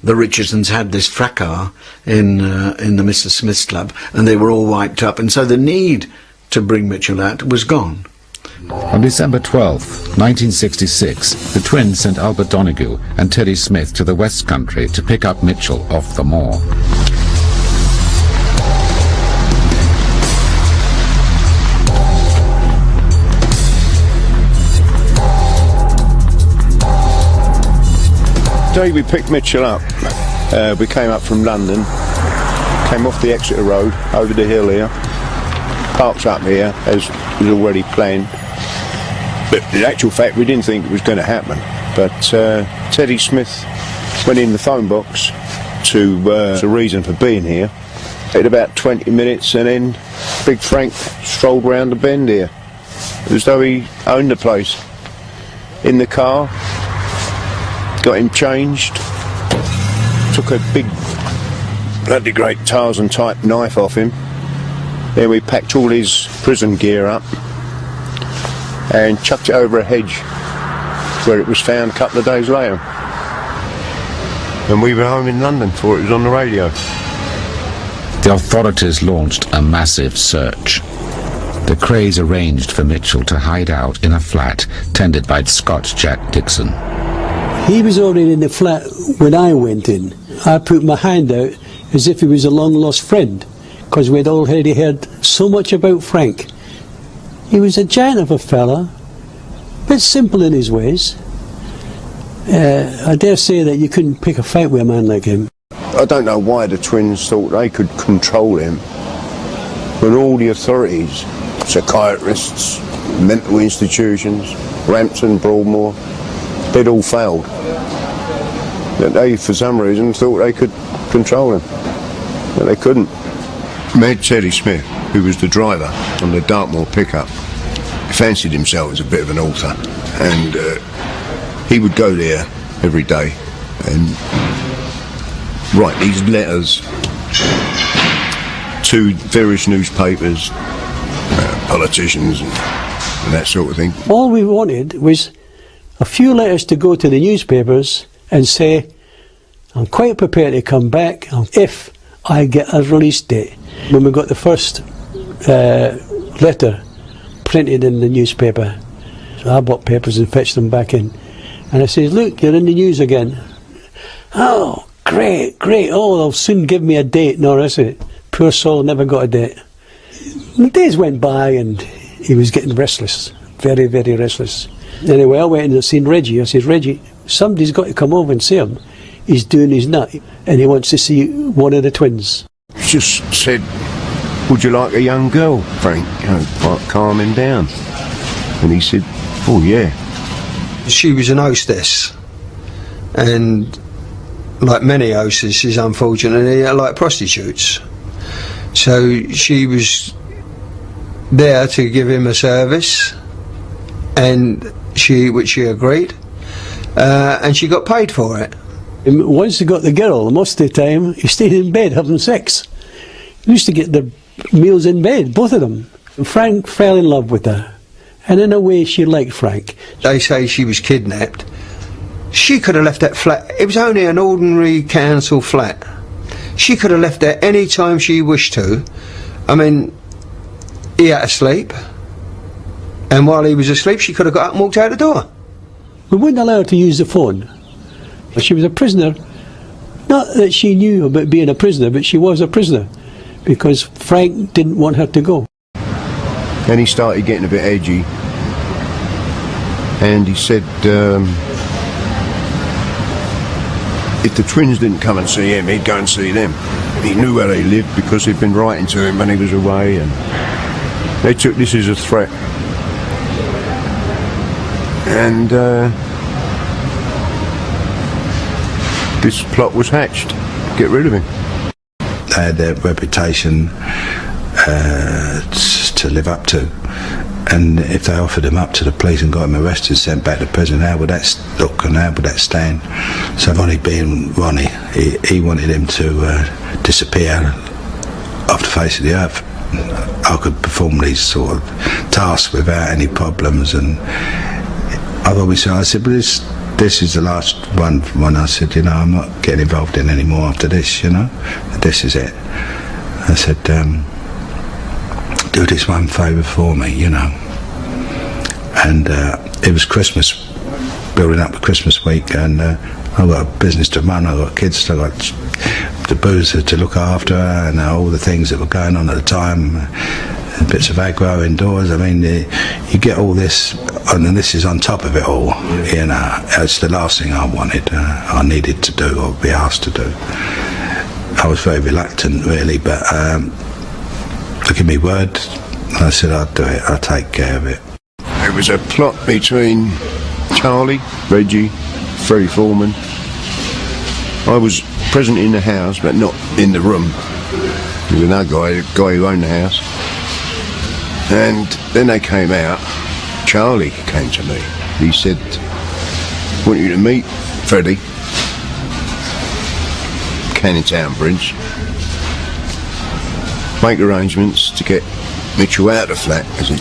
the Richardsons had this fracas in the Mr. Smith's Club, and they were all wiped up, and so the need to bring Mitchell out was gone. On December 12, 1966, the twins sent Albert Donoghue and Teddy Smith to the West Country to pick up Mitchell off the moor. The day we picked Mitchell up, we came up from London, came off the Exeter Road, over the hill here, parked up here as was already planned. But in actual fact, we didn't think it was going to happen. But Teddy Smith went in the phone box to the reason for being here. It about 20 minutes, and then Big Frank strolled round the bend here, as though he owned the place. In the car, got him changed, took a big bloody great Tarzan type knife off him. Then we packed all his prison gear up and chucked it over a hedge, where it was found a couple of days later. And we were home in London before it was on the radio. The authorities launched a massive search. The Krays arranged for Mitchell to hide out in a flat tended by Scott Jack Dixon. He was already in the flat when I went in. I put my hand out as if he was a long-lost friend, because we'd already heard so much about Frank. He was a giant of a fella, but simple in his ways. I dare say that you couldn't pick a fight with a man like him. I don't know why the twins thought they could control him when all the authorities, psychiatrists, mental institutions, Rampton, Broadmoor, they'd all failed. That they, for some reason, thought they could control him, but they couldn't. Met Teddy Smith, who was the driver on the Dartmoor pickup. He fancied himself as a bit of an author, and he would go there every day and write these letters to various newspapers, politicians and that sort of thing. All we wanted was a few letters to go to the newspapers and say, I'm quite prepared to come back if I get a release date. When we got the first letter printed in the newspaper, I bought papers and fetched them back in. And I says, look, you're in the news again. Oh, great. Oh, they'll soon give me a date. No, is it? Poor soul never got a date. And the days went by and he was getting restless, very, very restless. Anyway, I went and seen Reggie. I said, Reggie, somebody's got to come over and see him. He's doing his nut and he wants to see one of the twins. Just said, would you like a young girl, Frank? You know, like calm him down. And he said, oh yeah. She was an hostess, and like many hostesses, unfortunately, are like prostitutes. So she was there to give him a service, and which she agreed, and she got paid for it. And once he got the girl, most of the time he stayed in bed having sex. He used to get their meals in bed, both of them. And Frank fell in love with her, and in a way she liked Frank. They say she was kidnapped. She could have left that flat. It was only an ordinary council flat. She could have left there any time she wished to. I mean, he had to sleep, and while he was asleep she could have got up and walked out the door. We wouldn't allow her to use the phone. She was a prisoner. Not that she knew about being a prisoner, but she was a prisoner because Frank didn't want her to go. Then he started getting a bit edgy, and he said if the twins didn't come and see him, he'd go and see them. He knew where they lived because he'd been writing to him when he was away, and they took this as a threat. And this plot was hatched. Get rid of him. They had their reputation to live up to, and if they offered him up to the police and got him arrested, sent back to prison, how would that look and how would that stand? So Ronnie being Ronnie, he wanted him to disappear off the face of the earth. I could perform these sort of tasks without any problems, and I've always said, I said, but this is the last one. When I said, you know, I'm not getting involved in any more after this, you know, this is it. I said, do this one favour for me, you know. And it was Christmas, building up to Christmas week, and I've got a business to run, I've got kids, I've got the boozer to look after, and all the things that were going on at the time, bits of aggro indoors. I mean, you get all this, and then this is on top of it all, you know. It's the last thing I wanted, I needed to do, or be asked to do. I was very reluctant, really, but I give me word, I said I'd do it, I'd take care of it. It was a plot between Charlie, Reggie, Freddie Foreman. I was present in the house, but not in the room. There was another guy, the guy who owned the house. And then they came out. Charlie came to me. He said, I want you to meet Freddie, Canning Town Bridge. Make arrangements to get Mitchell out of the flat, because he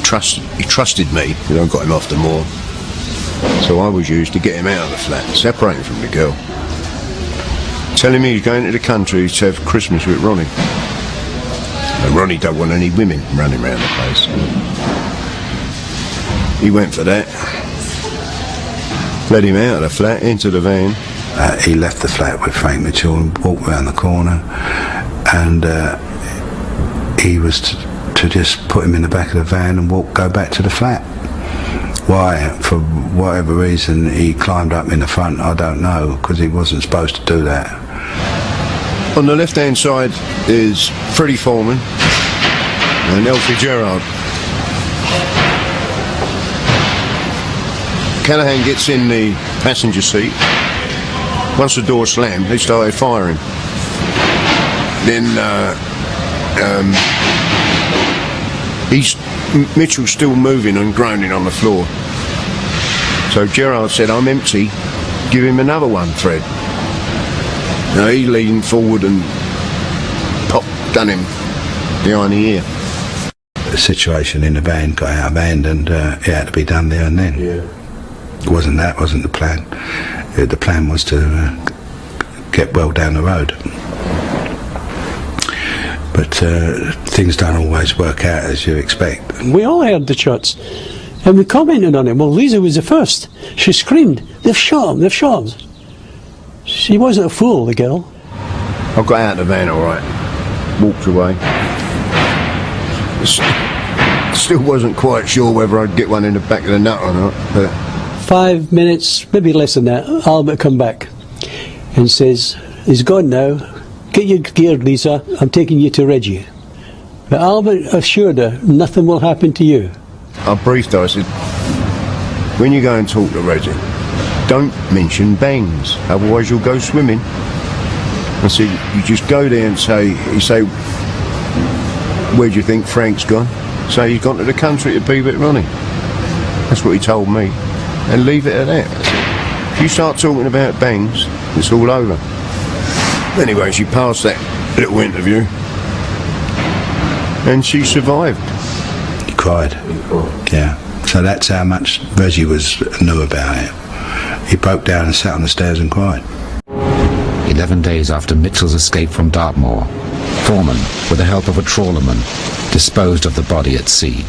trusted me, because I got him off the moor. So I was used to get him out of the flat, separate him from the girl. Telling me he's going to the country to have Christmas with Ronnie. And Ronnie don't want any women running around the place. He went for that. Led him out of the flat, into the van. He left the flat with Frank Mitchell and walked round the corner, and he was to just put him in the back of the van and go back to the flat. Why? For whatever reason he climbed up in the front, I don't know, because he wasn't supposed to do that. On the left hand side is Freddie Foreman and Elfie Gerard. Callahan gets in the passenger seat. Once the door slammed, they started firing. Then Mitchell's still moving and groaning on the floor. So Gerard said, I'm empty, give him another one, Fred. Now he leaned forward and done him behind the ear. The situation in the van got out of hand, and it had to be done there and then. Yeah. It wasn't the plan. The plan was to get well down the road. But things don't always work out as you expect. We all heard the shots, and we commented on it. Well, Lisa was the first. She screamed, they've shot him, they've shot him. She wasn't a fool, the girl. I got out of the van all right, walked away. still wasn't quite sure whether I'd get one in the back of the nut or not. But 5 minutes, maybe less than that, Albert come back and says, he's gone now, get your gear, Lisa, I'm taking you to Reggie. But Albert assured her, nothing will happen to you. I briefed her, I said, when you go and talk to Reggie, don't mention bangs, otherwise you'll go swimming. I said, you just go there and you say, where do you think Frank's gone? Say he's gone to the country to be with Ronnie. That's what he told me. And leave it at that. I said, if you start talking about bangs, it's all over. Anyway, she passed that little interview. And she survived. He cried. Yeah. So that's how much Reggie knew about it. He broke down and sat on the stairs and cried. 11 days after Mitchell's escape from Dartmoor, Foreman, with the help of a trawlerman, disposed of the body at sea.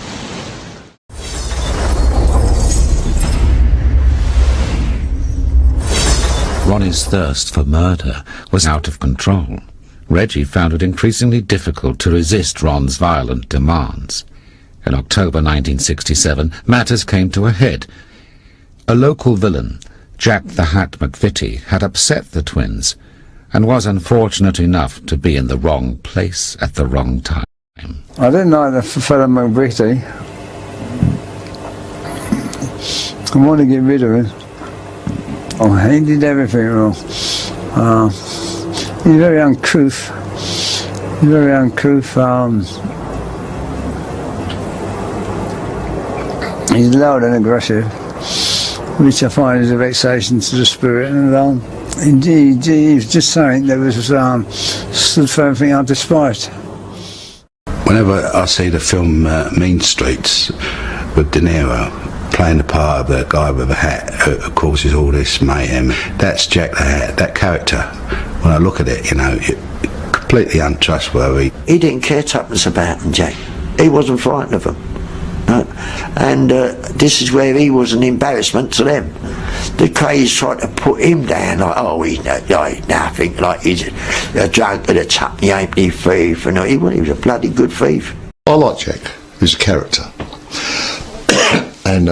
Ronnie's thirst for murder was out of control. Reggie found it increasingly difficult to resist Ron's violent demands. In October 1967, matters came to a head. A local villain, Jack the Hat McVitie, had upset the twins and was unfortunate enough to be in the wrong place at the wrong time. I didn't like the fellow McVitie. I wanted to get rid of him. Oh, he did everything wrong. He's very uncouth. He's loud and aggressive, which I find is a vexation to the spirit. And indeed, he was just something that was stood for everything I despised. Whenever I see the film Mean Streets with De Niro playing the part of the guy with a hat who causes all this mayhem, that's Jack the Hat, that character. When I look at it, you know, completely untrustworthy. He didn't care tuppence about them, Jack. He wasn't frightened of them. No. And this is where he was an embarrassment to them. The Krays tried to put him down, like, oh, he's nothing, like he's a drunk and a tuppenny halfpenny thief, and he was a bloody good thief. I like Jack. He's a character. And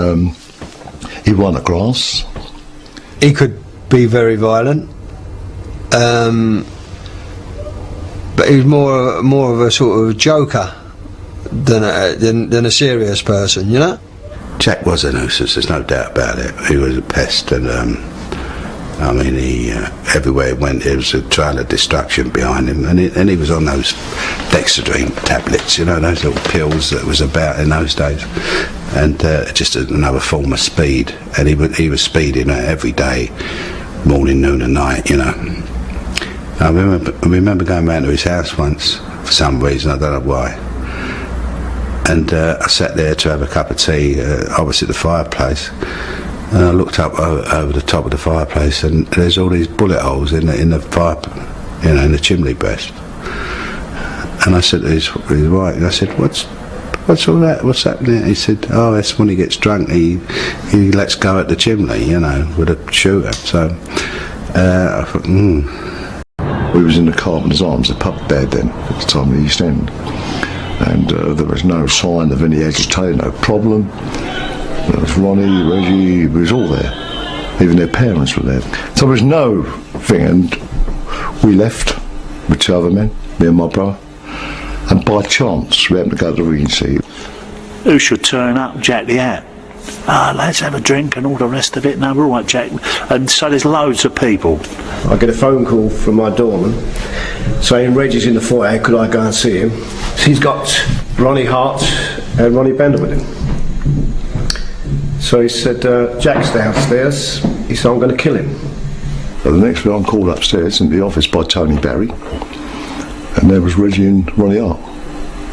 he won at grass. He could be very violent, but he was more of a sort of joker than a serious person, you know. Jack was a nuisance, there's no doubt about it. He was a pest, and I mean, he everywhere he went, there was a trail of destruction behind him, and he was on those Dexedrine tablets, you know, those little pills that was about in those days, and just another form of speed. And he was speeding every day, morning, noon, and night, you know. I remember going round to his house once for some reason, I don't know why. And I sat there to have a cup of tea opposite the fireplace, and I looked up over the top of the fireplace, and there's all these bullet holes in the fire, you know, in the chimney breast. And I said to his wife, and I said, what's all that? What's happening? He said, oh, that's when he gets drunk. He lets go at the chimney, you know, with a shooter. So I thought, We was in the Carpenter's Arms, the pub bed then, at the time of the East End. And there was no sign of any agitation, no problem. There was Ronnie, Reggie, it was all there. Even their parents were there. So there was no thing, and we left with two other men, me and my brother, and by chance we happened to go to the Regency. Who should turn up? Jack the Hat. Let's have a drink and all the rest of it. No, we're all right, Jack. And so there's loads of people. I get a phone call from my doorman saying Reggie's in the foyer, could I go and see him? He's got Ronnie Hart and Ronnie Bender with him. So he said, Jack's downstairs. He said, I'm going to kill him. So the next day I'm called upstairs in the office by Tony Barry, and there was Reggie and Ronnie Hart.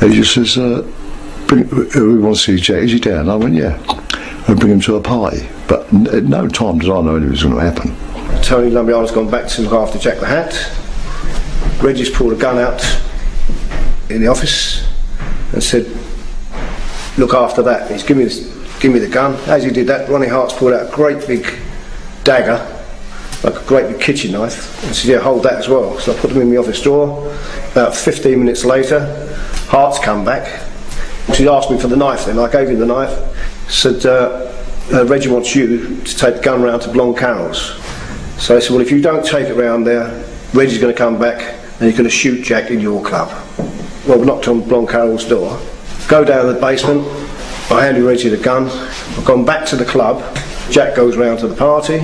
And he just says, we want to see Jack, is he down? I went, yeah. And bring him to a party. But at no time did I know anything was going to happen. Tony Lumbiana's gone back to look after Jack the Hat. Reggie's pulled a gun out in the office and said, look after that. He's give me the gun. As he did that, Ronnie Hart's pulled out a great big dagger, like a great big kitchen knife, and said, yeah, hold that as well. So I put them in the office drawer. About 15 minutes later, Hart's come back. He asked me for the knife then. I gave him the knife. Said, Reggie wants you to take the gun round to Blonde Carroll's. So I said, well, if you don't take it round there, Reggie's going to come back and he's going to shoot Jack in your club. Well, we knocked on Blonde Carroll's door. Go down to the basement. I handed Reggie the gun. I've gone back to the club. Jack goes round to the party.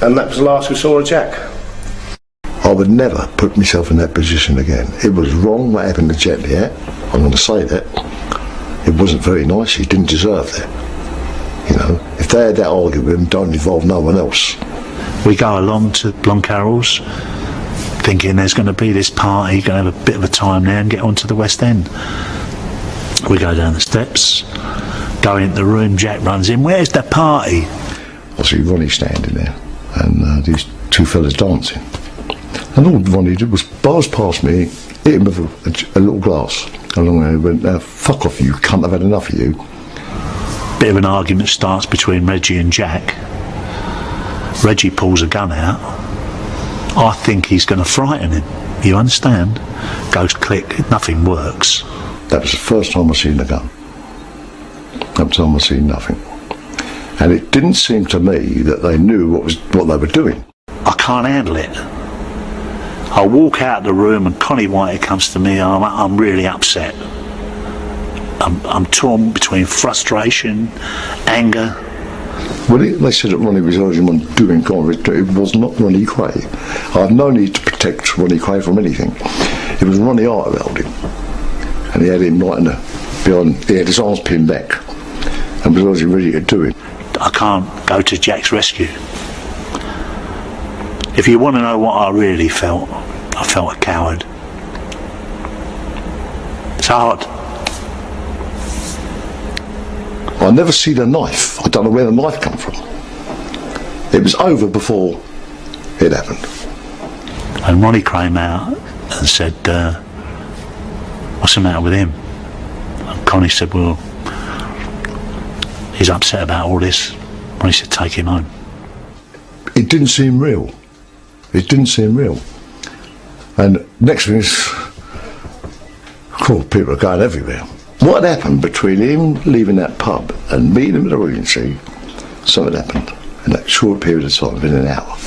And that was the last we saw of Jack. I would never put myself in that position again. It was wrong what happened to Jack the Hat. I'm going to say that. It wasn't very nice. He didn't deserve that. You know, if they had that argument with him, don't involve no one else. We go along to Blonde Carroll's, thinking there's going to be this party, going to have a bit of a time there and get onto the West End. We go down the steps, go into the room, Jack runs in, where's the party? I see Ronnie standing there, and these two fellas dancing. And all Ronnie did was bars past me, hit him with a little glass. Along there, he went, now fuck off you cunt, I've had enough of you. Bit of an argument starts between Reggie and Jack. Reggie pulls a gun out. I think he's going to frighten him. You understand? Goes click, nothing works. That was the first time I seen the gun. That time I seen nothing. And it didn't seem to me that they knew what they were doing. I can't handle it. I walk out of the room and Connie White comes to me. I'm really upset. I'm torn between frustration, anger. Well, they said that Ronnie was urging on doing crime. It was not Ronnie Kray. I have no need to protect Ronnie Kray from anything. It was Ronnie Hart who held him. And he had him right behind, he had his arms pinned back and was urging ready to do it. I can't go to Jack's rescue. If you want to know what I really felt, I felt a coward. It's hard. I never see the knife. I don't know where the knife come from. It was over before it happened. And Ronnie came out and said, what's the matter with him? And Connie said, well, he's upset about all this. Ronnie said, take him home. It didn't seem real. It didn't seem real. And next thing is, cool, people are going everywhere. What happened between him leaving that pub and meeting him at the Regency, something happened in that short period of time, within an hour.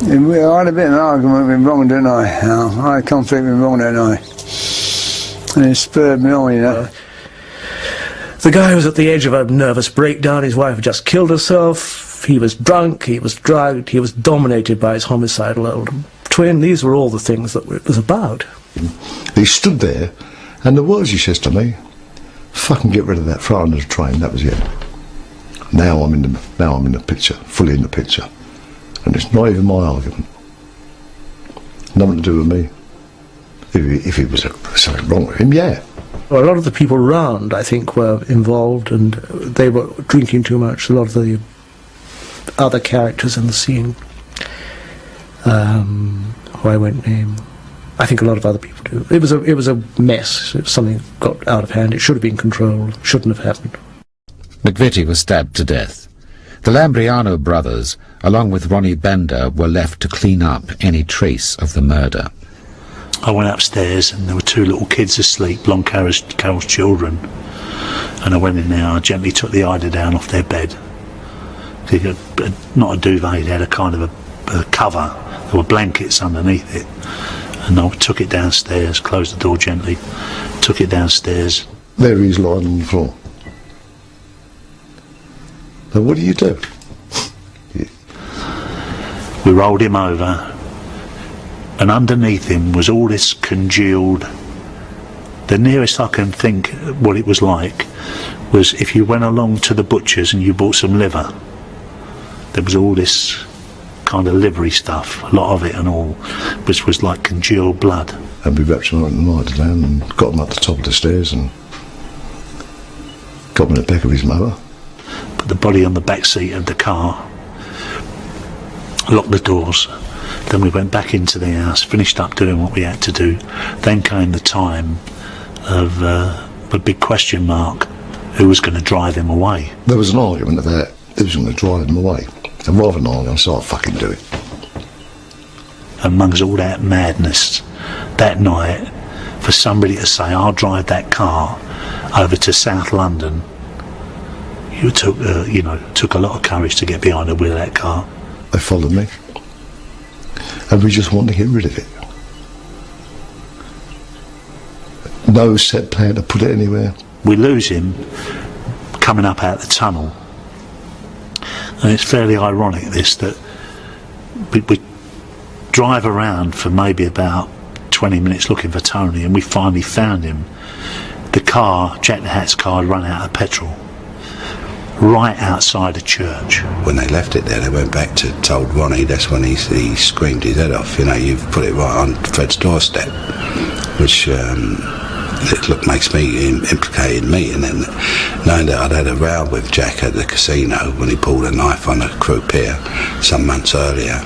Yeah, I had a bit of an argument with Ron, didn't I? I had conflict with Ron, didn't I? And it spurred me on, you know. The guy was at the edge of a nervous breakdown. His wife had just killed herself. He was drunk, he was drugged, he was dominated by his homicidal old twin. These were all the things that it was about. He stood there, and the words he says to me, fucking get rid of that, throw under the train, that was it. Now I'm in the picture, fully in the picture. And it's not even my argument. Nothing to do with me. If it was something wrong with him, yeah. Well, a lot of the people around, I think, were involved, and they were drinking too much. A lot of the other characters in the scene, who I won't name, I think a lot of other people do. It was a mess. It was something that got out of hand. It should have been controlled. Shouldn't have happened. McVitie was stabbed to death. The Lambriano brothers, along with Ronnie Bender, were left to clean up any trace of the murder. I went upstairs and there were two little kids asleep, Blonde Carroll's children. And I went in there, I gently took the eiderdown off their bed. Not a duvet, they had a kind of a cover. There were blankets underneath it. And I took it downstairs, closed the door gently, took it downstairs. There he's lying on the floor. Now what do you do? We rolled him over, and underneath him was all this congealed. The nearest I can think what it was like was if you went along to the butcher's and you bought some liver. There was all this kind of livery stuff, a lot of it and all, which was like congealed blood. And we wrapped him up in the eiderdown and got him up the top of the stairs and got him in the back of his motor. Put the body on the back seat of the car, locked the doors. Then we went back into the house, finished up doing what we had to do. Then came the time of the big question mark, who was going to drive him away? There was an argument about who was going to drive him away. And rather than arguing, I said, I'll fucking do it. Amongst all that madness, that night, for somebody to say, I'll drive that car, over to South London, it took a lot of courage to get behind the wheel of that car. They followed me, and we just wanted to get rid of it. No set plan to put it anywhere. We lose him coming up out the tunnel, and it's fairly ironic this, that we drive around for maybe about 20 minutes looking for Tony, and we finally found him. The car, Jack the Hat's car, had run out of petrol right outside a church. When they left it there, they went back to told Ronnie. That's when he screamed his head off. You've put it right on Fred's doorstep, which makes me implicated me. And then knowing that I'd had a row with Jack at the casino when he pulled a knife on a croupier some months earlier.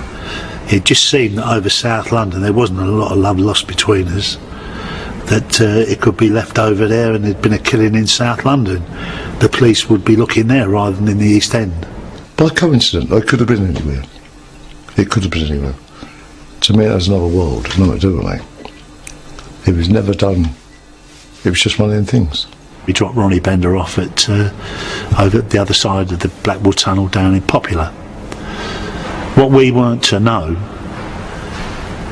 It just seemed that over South London there wasn't a lot of love lost between us, that it could be left over there and there'd been a killing in South London. The police would be looking there rather than in the East End. By coincidence, it could have been anywhere. It could have been anywhere. To me, that's another world, nothing to do with me. It was never done. It was just one of them things. We dropped Ronnie Bender off at over at the other side of the Blackwall Tunnel down in Popular. What we weren't to know,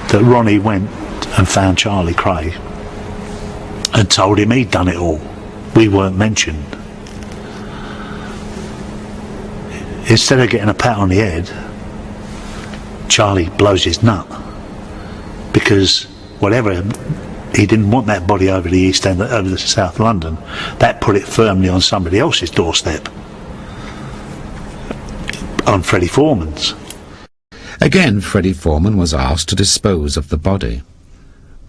that Ronnie went and found Charlie Kray and told him he'd done it all. We weren't mentioned. Instead of getting a pat on the head, Charlie blows his nut, because whatever, he didn't want that body over the East End, over to South London. That put it firmly on somebody else's doorstep, on Freddie Foreman's. Again, Freddie Foreman was asked to dispose of the body.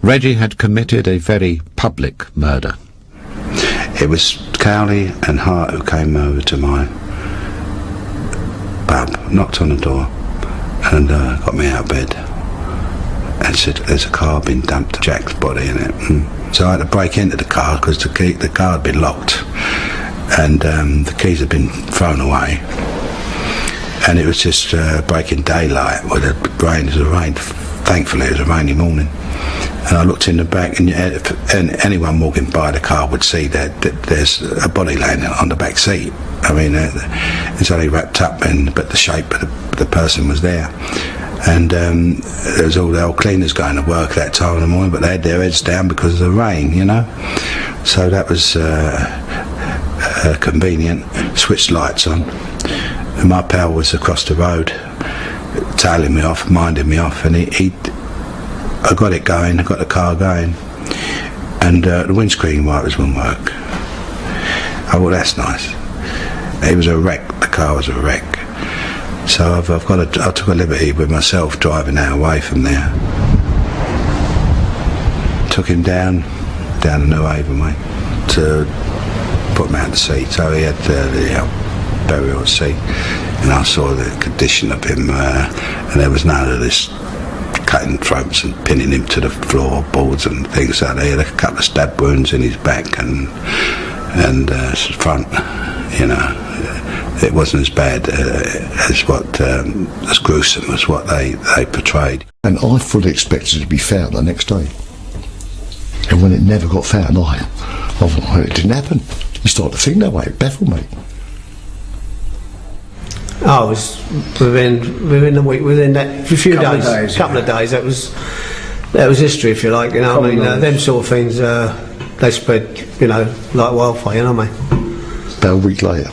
Reggie had committed a very public murder. It was Cowley and Hart who came over to my pub, knocked on the door, and got me out of bed and said, "There's a car been dumped, Jack's body in it." So I had to break into the car because the car had been locked and the keys had been thrown away. And it was just breaking daylight with the rain. It was rain. Thankfully, it was a rainy morning. And I looked in the back, and anyone walking by the car would see that there's a body laying on the back seat. I mean, it's only wrapped up, but the shape of the person was there. And there was all the old cleaners going to work that time in the morning, but they had their heads down because of the rain, So that was convenient. Switched lights on. And my pal was across the road, tailing me off, minding me off, and I got it going, I got the car going, and the windscreen wipers wouldn't work. Oh, well, that's nice. It was a wreck, the car was a wreck. So I took a liberty with myself driving out away from there. Took him down the New Haven way, to put him out to sea. So he had the burial at sea, and I saw the condition of him, and there was none of this cutting throats and pinning him to the floorboards and things like that. He had a couple of stab wounds in his back and front. It wasn't as bad as gruesome as what they portrayed. And I fully expected it to be found the next day. And when it never got found, I thought, it didn't happen. You start to think that way. It baffled me. Oh, it was within the week, within that few couple of days. That was history, if you like. Them sort of things they spread, like wildfire. Mate. About a week later,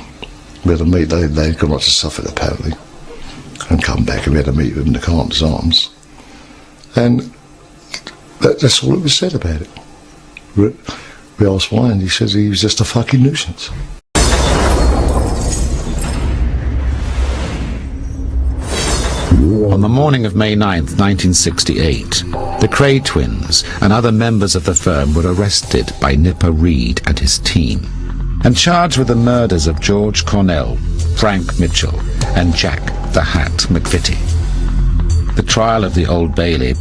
we had a meet. They'd gone up to Suffolk apparently, and come back, and we had a meet with him in the Carpenter's Arms, and that's all it was said about it. We asked why, and he says he was just a fucking nuisance. On the morning of May 9th, 1968, the Kray twins and other members of the firm were arrested by Nipper Reed and his team and charged with the murders of George Cornell, Frank Mitchell and Jack the Hat McVitie. The trial of the Old Bailey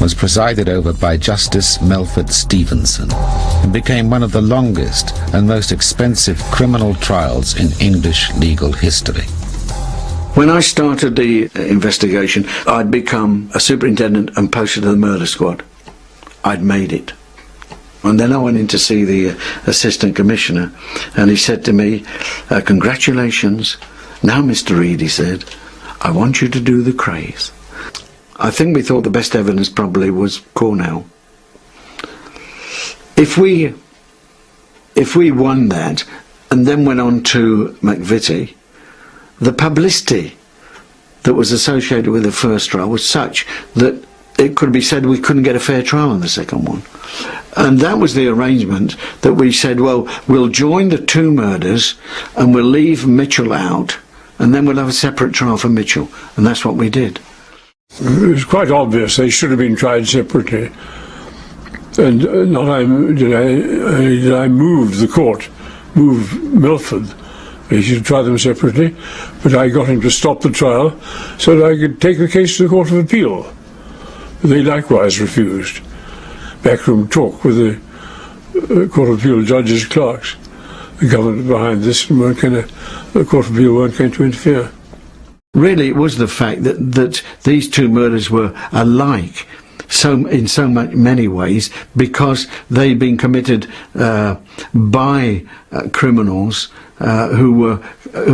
was presided over by Justice Melford Stevenson and became one of the longest and most expensive criminal trials in English legal history. When I started the investigation, I'd become a superintendent and posted to the murder squad. I'd made it. And then I went in to see the Assistant Commissioner, and he said to me, congratulations. Now, Mr. Reed, he said, I want you to do the Krays. I think we thought the best evidence probably was Cornell. If we won that and then went on to McVitie, the publicity that was associated with the first trial was such that it could be said we couldn't get a fair trial on the second one. And that was the arrangement that we said, well, we'll join the two murders and we'll leave Mitchell out, and then we'll have a separate trial for Mitchell. And that's what we did. It was quite obvious they should have been tried separately. And not only did I move the court, move Milford. He should try them separately, but I got him to stop the trial so that I could take the case to the Court of Appeal. They likewise refused. Backroom talk with the Court of Appeal judges, clerks. The government behind this, the Court of Appeal weren't going to interfere. Really, it was the fact that these two murders were alike in so many ways, because they'd been committed by criminals who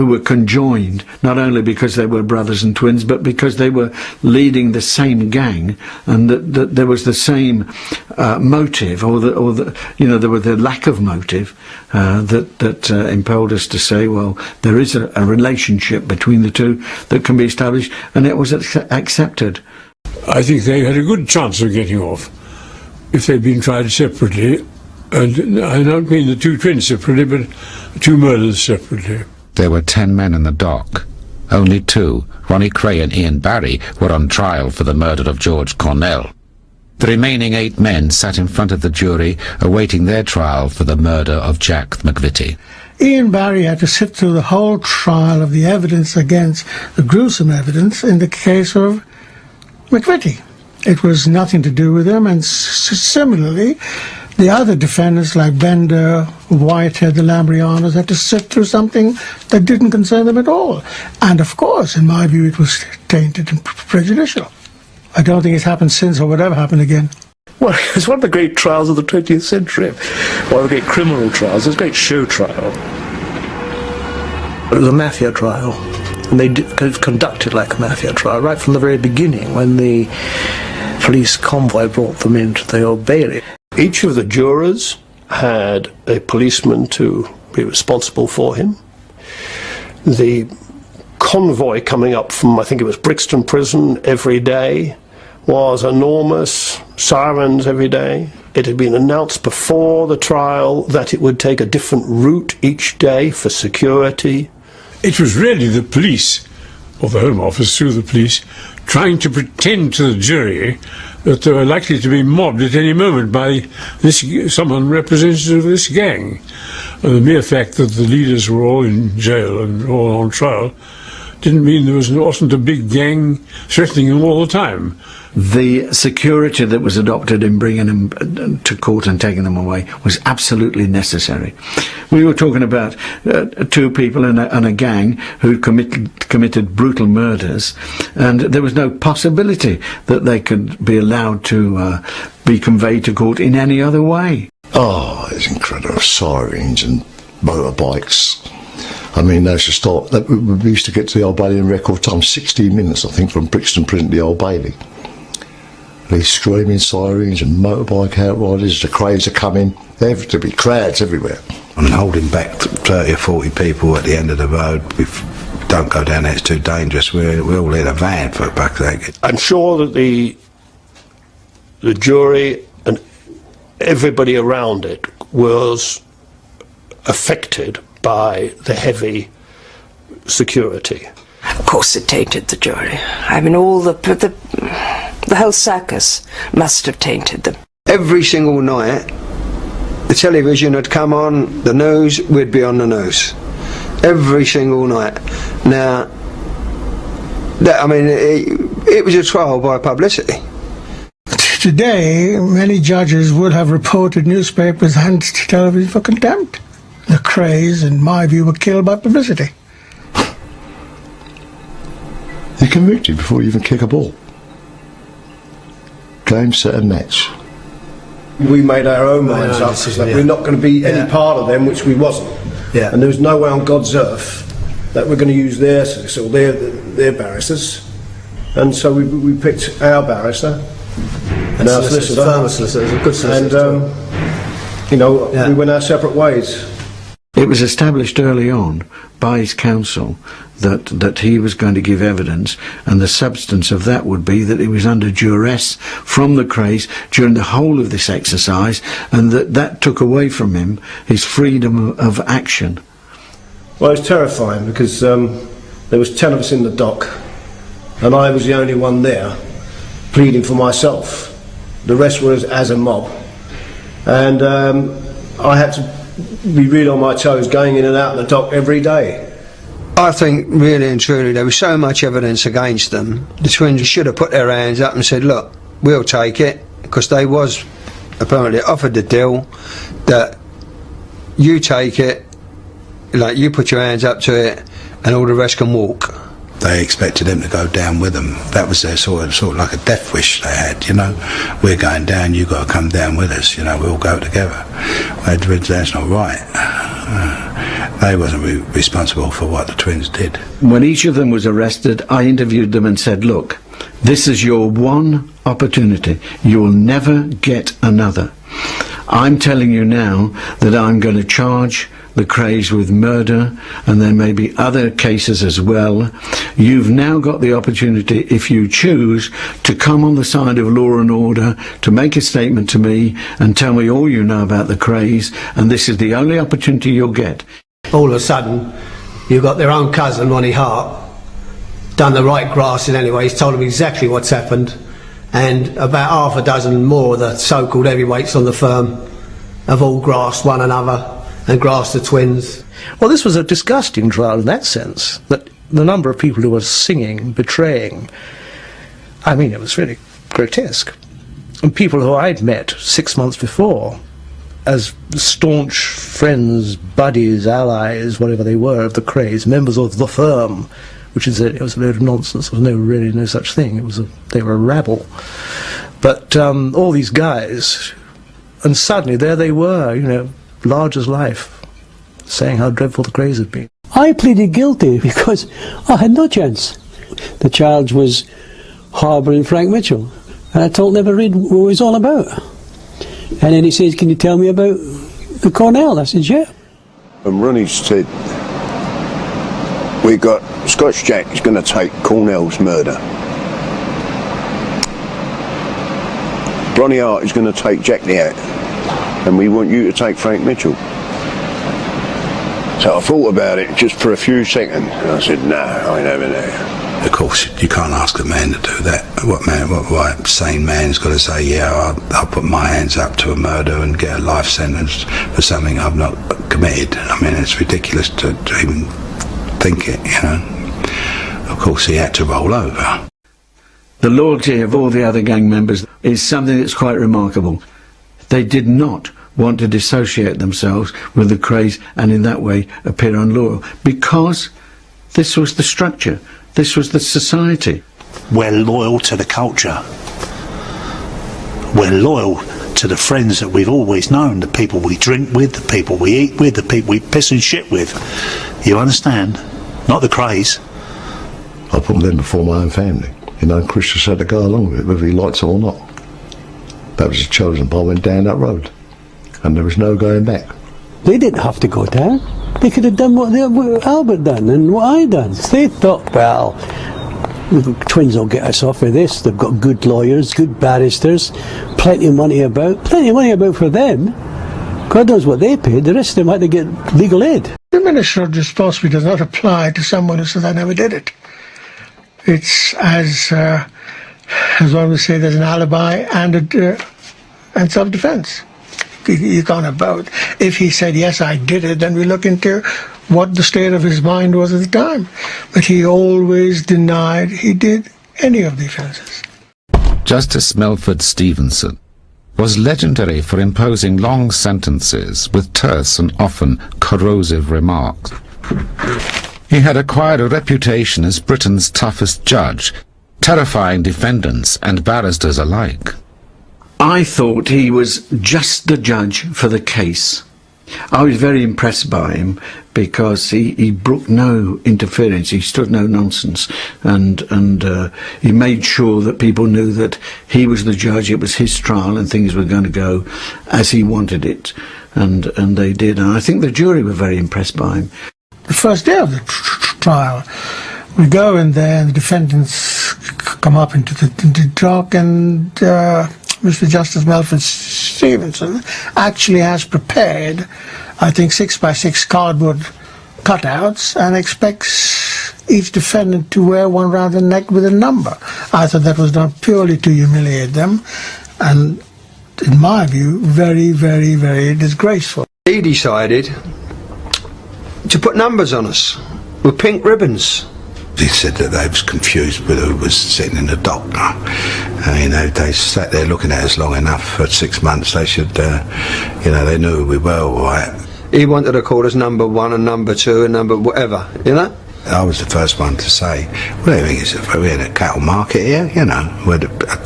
were conjoined, not only because they were brothers and twins, but because they were leading the same gang, and that there was the same motive, or there was the lack of motive that impelled us to say, well, there is a relationship between the two that can be established, and it was accepted. I think they had a good chance of getting off if they'd been tried separately, and I don't mean the two twins separately, but the two murders separately. There were 10 men in the dock. Only 2, Ronnie Kray and Ian Barry, were on trial for the murder of George Cornell. The remaining 8 men sat in front of the jury, awaiting their trial for the murder of Jack McVitie. Ian Barry had to sit through the whole trial of the evidence against the gruesome evidence in the case of McVitie. It was nothing to do with him, and similarly, the other defendants like Bender, Whitehead, the Lambrianos had to sit through something that didn't concern them at all. And of course, in my view, it was tainted and prejudicial. I don't think it's happened since or would ever happen again. Well, it's one of the great trials of the 20th century. One of the great criminal trials. It's a great show trial. It was a mafia trial. And they conducted like a mafia trial right from the very beginning, when the police convoy brought them into the Old Bailey. Each of the jurors had a policeman to be responsible for him. The convoy coming up from, I think it was Brixton Prison, every day was enormous, sirens every day. It had been announced before the trial that it would take a different route each day for security. It was really the police, or the Home Office through the police, trying to pretend to the jury that they were likely to be mobbed at any moment by someone representative of this gang. And the mere fact that the leaders were all in jail and all on trial didn't mean there wasn't a big gang threatening them all the time. The security that was adopted in bringing them to court and taking them away was absolutely necessary. We were talking about 2 people and a gang who committed brutal murders, and there was no possibility that they could be allowed to be conveyed to court in any other way. Oh, it's incredible. Sirens and motorbikes. I mean, they should start. We used to get to the Old Bailey in record time, 16 minutes, I think, from Brixton Prison to the Old Bailey. These screaming sirens and motorbike outriders, the Krays are coming. There'd be crowds everywhere. And holding back 30 or 40 people at the end of the road, don't go down there, it's too dangerous. We're all in a van for back there. I'm sure that the jury and everybody around it was affected by the heavy security. Of course it tainted the jury. I mean, all the whole circus must have tainted them. Every single night, the television had come on, the news, we'd be on the news. Every single night. Now, it was a trial by publicity. Today, many judges would have reported newspapers and television for contempt. The Krays, in my view, were killed by publicity. You're convicted before you even kick a ball. Game, set and match. We made our own minds up that we're not going to be any part of them, which we wasn't. Yeah. And there was no way on God's earth that we're going to use their solicitor, their barristers. And so we picked our barrister and our solicitor. Firm solicitor, a good solicitor. And, we went our separate ways. It was established early on by his counsel that he was going to give evidence, and the substance of that would be that he was under duress from the Krays during the whole of this exercise, and that took away from him his freedom of action. Well, it was terrifying because there was 10 of us in the dock, and I was the only one there pleading for myself. The rest were as a mob, and I had to be really on my toes going in and out of the dock every day. I think really and truly there was so much evidence against them. The twins should have put their hands up and said, look, we'll take it, because they was apparently offered the deal that you take it, like you put your hands up to it and all the rest can walk. They expected them to go down with them. That was their sort of like a death wish they had, We're going down, you've got to come down with us, we'll go together. That's not right. They wasn't responsible for what the twins did. When each of them was arrested, I interviewed them and said, look, this is your one opportunity. You will never get another. I'm telling you now that I'm going to charge the Krays with murder, and there may be other cases as well. You've now got the opportunity, if you choose, to come on the side of law and order, to make a statement to me and tell me all you know about the Krays, and this is the only opportunity you'll get. All of a sudden, you've got their own cousin, Ronnie Hart, done the right grassing anyway. He's told them exactly what's happened, and about half a dozen more of the so-called heavyweights on the firm have all grasped one another and grasped the twins. Well, this was a disgusting trial in that sense, that the number of people who were singing, betraying, I mean, it was really grotesque. And people who I'd met 6 months before as staunch friends, buddies, allies, whatever they were, of the Krays, members of the firm, which is it was a load of nonsense. There was really no such thing. They were a rabble. But all these guys, and suddenly there they were, large as life, saying how dreadful the Krays had been. I pleaded guilty because I had no chance. The charge was harbouring Frank Mitchell, and I told him never read what it was all about. And then he says, can you tell me about the Cornell? I said, yeah. And Ronnie said, we got Scotch Jack is going to take Cornell's murder. Ronnie Hart is going to take Jack the Hat, and we want you to take Frank Mitchell. So I thought about it just for a few seconds, and I said, no, I ain't having that. Of course, you can't ask a man to do that. What sane man's got to say, yeah, I'll put my hands up to a murder and get a life sentence for something I've not committed? I mean, it's ridiculous to even think it, Of course, he had to roll over. The loyalty of all the other gang members is something that's quite remarkable. They did not want to dissociate themselves with the Krays and in that way appear unloyal, because this was the structure, this was the society. We're loyal to the culture. We're loyal to the friends that we've always known, the people we drink with, the people we eat with, the people we piss and shit with. You understand? Not the Krays. I put them before my own family. Chris just had to go along with it, whether he liked it or not. That was his chosen path, went down that road. And there was no going back. They didn't have to go down. They could have done what Albert done and what I done. They thought, well, the twins will get us off of this. They've got good lawyers, good barristers, plenty of money about for them. God knows what they paid. The rest of them had to get legal aid. The Minister of Responsibility does not apply to someone who says, I never did it. It's as one would say, there's an alibi and self-defense. You can't about. If he said, yes, I did it, then we look into what the state of his mind was at the time. But he always denied he did any of the offences. Justice Melford Stevenson was legendary for imposing long sentences with terse and often corrosive remarks. He had acquired a reputation as Britain's toughest judge, terrifying defendants and barristers alike. I thought he was just the judge for the case. I was very impressed by him because he brooked no interference, he stood no nonsense, and he made sure that people knew that he was the judge, it was his trial and things were going to go as he wanted it, and they did, and I think the jury were very impressed by him. The first day of the trial, we go in there and the defendants come up into the dock, and Mr. Justice Melford Stevenson actually has prepared, I think, 6x6 cardboard cutouts and expects each defendant to wear one round the neck with a number. I thought that was done purely to humiliate them, and in my view, very, very, very disgraceful. He decided to put numbers on us with pink ribbons. He said that they was confused with who was sitting in the dock. You know, they sat there looking at us long enough for 6 months. They should, you know, they knew who we were, all right. He wanted to call us number 1 and number 2 and number whatever, you know? I was the first one to say, what do you think, is we're in a cattle market here, you know?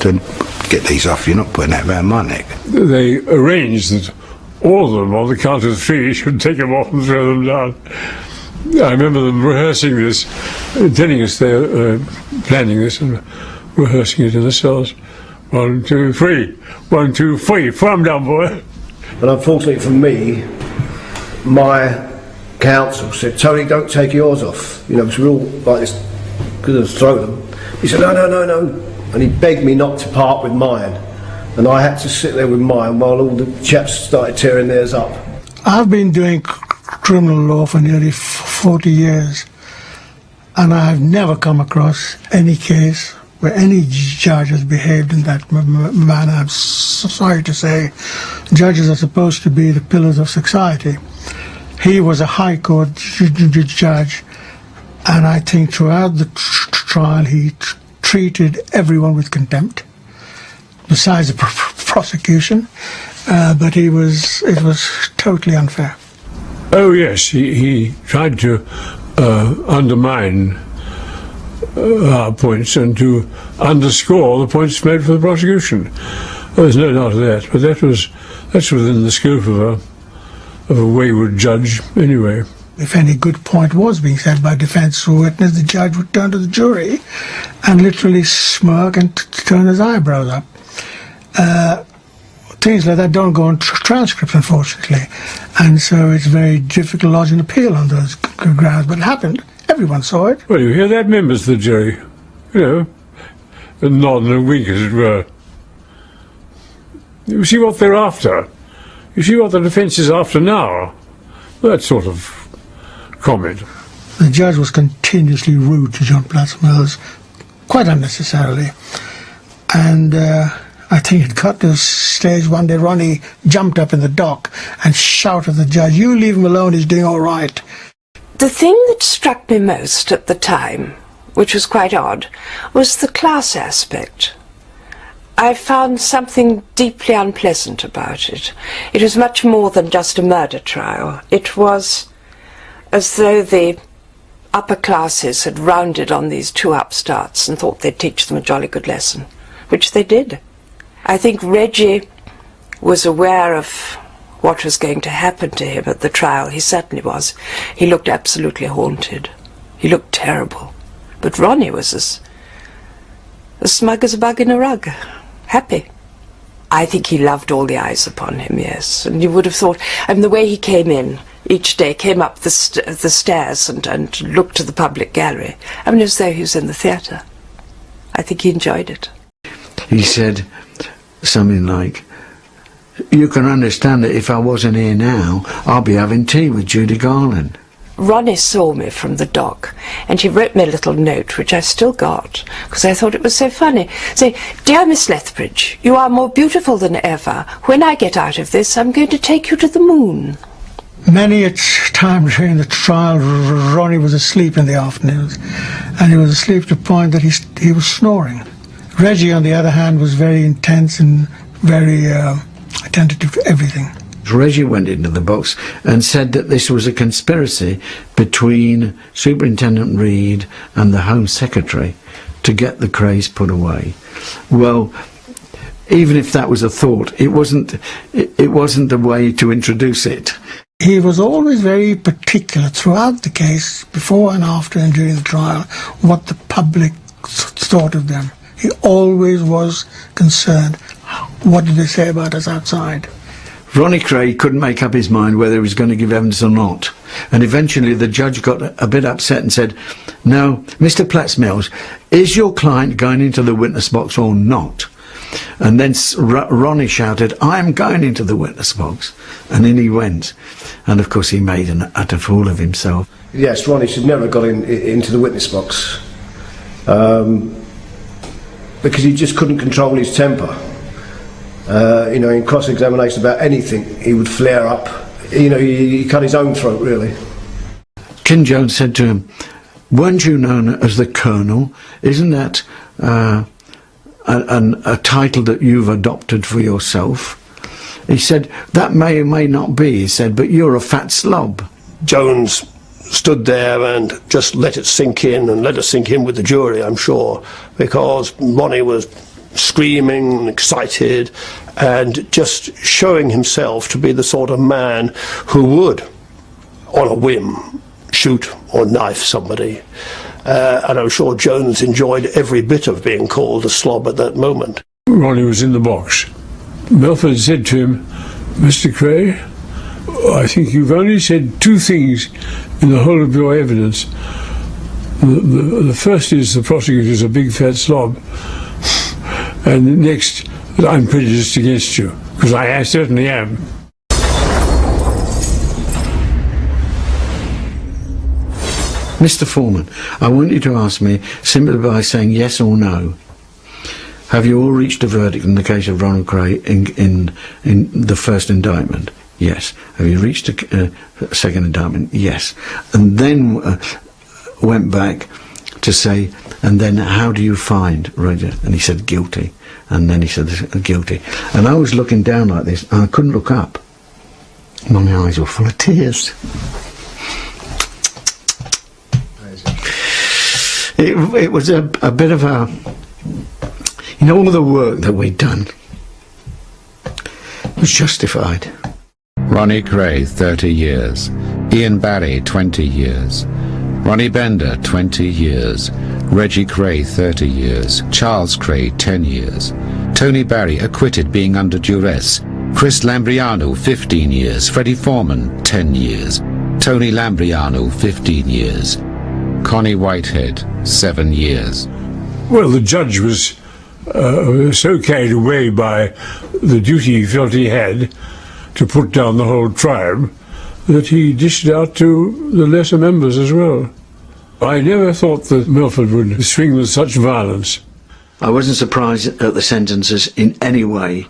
To get these off, you're not putting that around my neck. They arranged that all of them, on the count of 3, should take them off and throw them down. I remember them rehearsing this, telling us they're planning this and rehearsing it in the cells. 1, 2, 3. 1, 2, 3. Throw them down, boy. But unfortunately for me, my counsel said, Tony, don't take yours off. You know, because we're all like this, because I've thrown them. He said, no, no, no, no. And he begged me not to part with mine. And I had to sit there with mine while all the chaps started tearing theirs up. I've been doing criminal law for nearly 40 years, and I have never come across any case where any judge has behaved in that manner. I'm sorry to say, judges are supposed to be the pillars of society. He was a High Court judge, and I think throughout the trial he treated everyone with contempt, besides the prosecution, but it was totally unfair. Oh yes, he tried to undermine our points and to underscore the points made for the prosecution. There's no doubt of that, but that's within the scope of a wayward judge anyway. If any good point was being said by defence or witness, the judge would turn to the jury and literally smirk and turn his eyebrows up. Things like that don't go on transcripts, unfortunately, and so it's very difficult to lodge an appeal on those grounds, but it happened. Everyone saw it. Well, you hear that, members of the jury, you know, a nod and a wink, as it were. You see what they're after. You see what the defence is after now. That sort of comment. The judge was continuously rude to John Platzmills, quite unnecessarily, and I think it got to the stage one day Ronnie jumped up in the dock and shouted at the judge, "You leave him alone, he's doing all right." The thing that struck me most at the time, which was quite odd, was the class aspect. I found something deeply unpleasant about it. It was much more than just a murder trial. It was as though the upper classes had rounded on these two upstarts and thought they'd teach them a jolly good lesson, which they did. I think Reggie was aware of what was going to happen to him at the trial. He certainly was. He looked absolutely haunted. He looked terrible. But Ronnie was as smug as a bug in a rug. Happy. I think he loved all the eyes upon him, yes. And you would have thought, and the way he came in each day, came up the stairs and looked to the public gallery, I mean, as though he was in the theatre. I think he enjoyed it. He said something like, "You can understand that if I wasn't here now, I'll be having tea with Judy Garland." Ronnie saw me from the dock, and he wrote me a little note, which I still got, because I thought it was so funny, saying, "Dear Miss Lethbridge, you are more beautiful than ever. When I get out of this, I'm going to take you to the moon." Many a time during the trial, Ronnie was asleep in the afternoons, and he was asleep to the point that he was snoring. Reggie, on the other hand, was very intense and very attentive to everything. Reggie went into the box and said that this was a conspiracy between Superintendent Reed and the Home Secretary to get the Krays put away. Well, even if that was a thought, it wasn't the way to introduce it. He was always very particular throughout the case, before and after and during the trial, what the public thought of them. He always was concerned, what did they say about us outside? Ronnie Kray couldn't make up his mind whether he was going to give evidence or not. And eventually the judge got a bit upset and said, "Now, Mr. Platts-Mills, is your client going into the witness box or not?" And then Ronnie shouted, "I'm going into the witness box." And in he went. And of course he made an utter fool of himself. Yes, Ronnie should never have got into the witness box. Because he just couldn't control his temper. In cross-examination about anything, he would flare up. He cut his own throat, really. Ken Jones said to him, "Weren't you known as the Colonel? Isn't that a title that you've adopted for yourself?" He said, "That may or may not be," he said, "but you're a fat slob." Jones stood there and just let it sink in, and let it sink in with the jury, I'm sure, because Ronnie was screaming and excited and just showing himself to be the sort of man who would, on a whim, shoot or knife somebody. And I'm sure Jones enjoyed every bit of being called a slob at that moment. Ronnie was in the box. Milford said to him, "Mr. Kray, I think you've only said two things in the whole of your evidence. The first is the prosecutor's a big fat slob, and the next, that I'm prejudiced against you, because I certainly am." Mr. Foreman, I want you to ask me simply by saying yes or no. Have you all reached a verdict in the case of Ronald Kray in the first indictment? Yes. Have you reached a second indictment? Yes. And then went back to say, "And then how do you find Roger?" And he said, "Guilty." And then he said, "Guilty." And I was looking down like this, and I couldn't look up. My eyes were full of tears. It was a bit of a... all the work that we'd done was justified. Ronnie Kray, 30 years. Ian Barry, 20 years. Ronnie Bender, 20 years. Reggie Kray, 30 years. Charles Kray, 10 years. Tony Barry, acquitted being under duress. Chris Lambriano, 15 years. Freddie Foreman, 10 years. Tony Lambriano, 15 years. Connie Whitehead, 7 years. Well, the judge was so carried away by the duty he felt he had to put down the whole tribe that he dished it out to the lesser members as well. I never thought that Milford would swing with such violence. I wasn't surprised at the sentences in any way.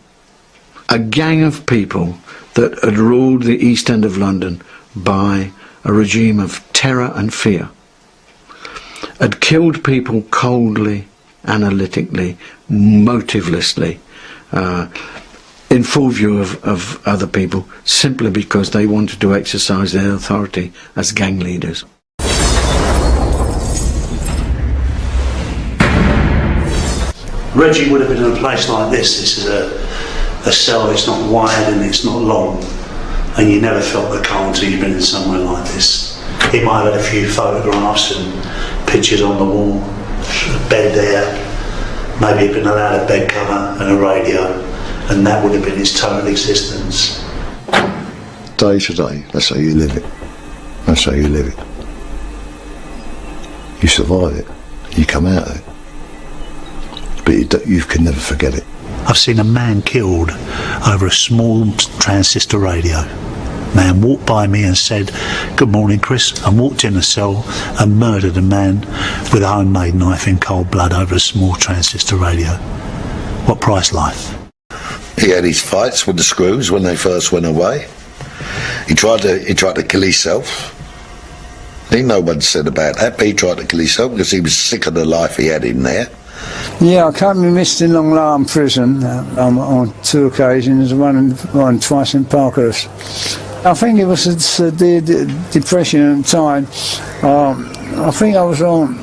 A gang of people that had ruled the East End of London by a regime of terror and fear had killed people coldly, analytically, motivelessly, in full view of other people, simply because they wanted to exercise their authority as gang leaders. Reggie would have been in a place like this. This is a cell, it's not wide and it's not long, and you never felt the cold until you've been in somewhere like this. He might have had a few photographs and pictures on the wall, a bed there, maybe he'd been allowed a bed cover and a radio, and that would have been his total existence. Day to day, that's how you live it. That's how you live it. You survive it. You come out of it. But you can never forget it. I've seen a man killed over a small transistor radio. Man walked by me and said, "Good morning, Chris," and walked in the cell and murdered a man with a homemade knife in cold blood over a small transistor radio. What price life? He had his fights with the screws when they first went away. He tried to kill himself. No one said about that, but he tried to kill himself because he was sick of the life he had in there. Yeah, I can't be missed in Long Larn prison on 2 occasions, one twice in Parkhurst. I think it was the depression at the time. I think I was on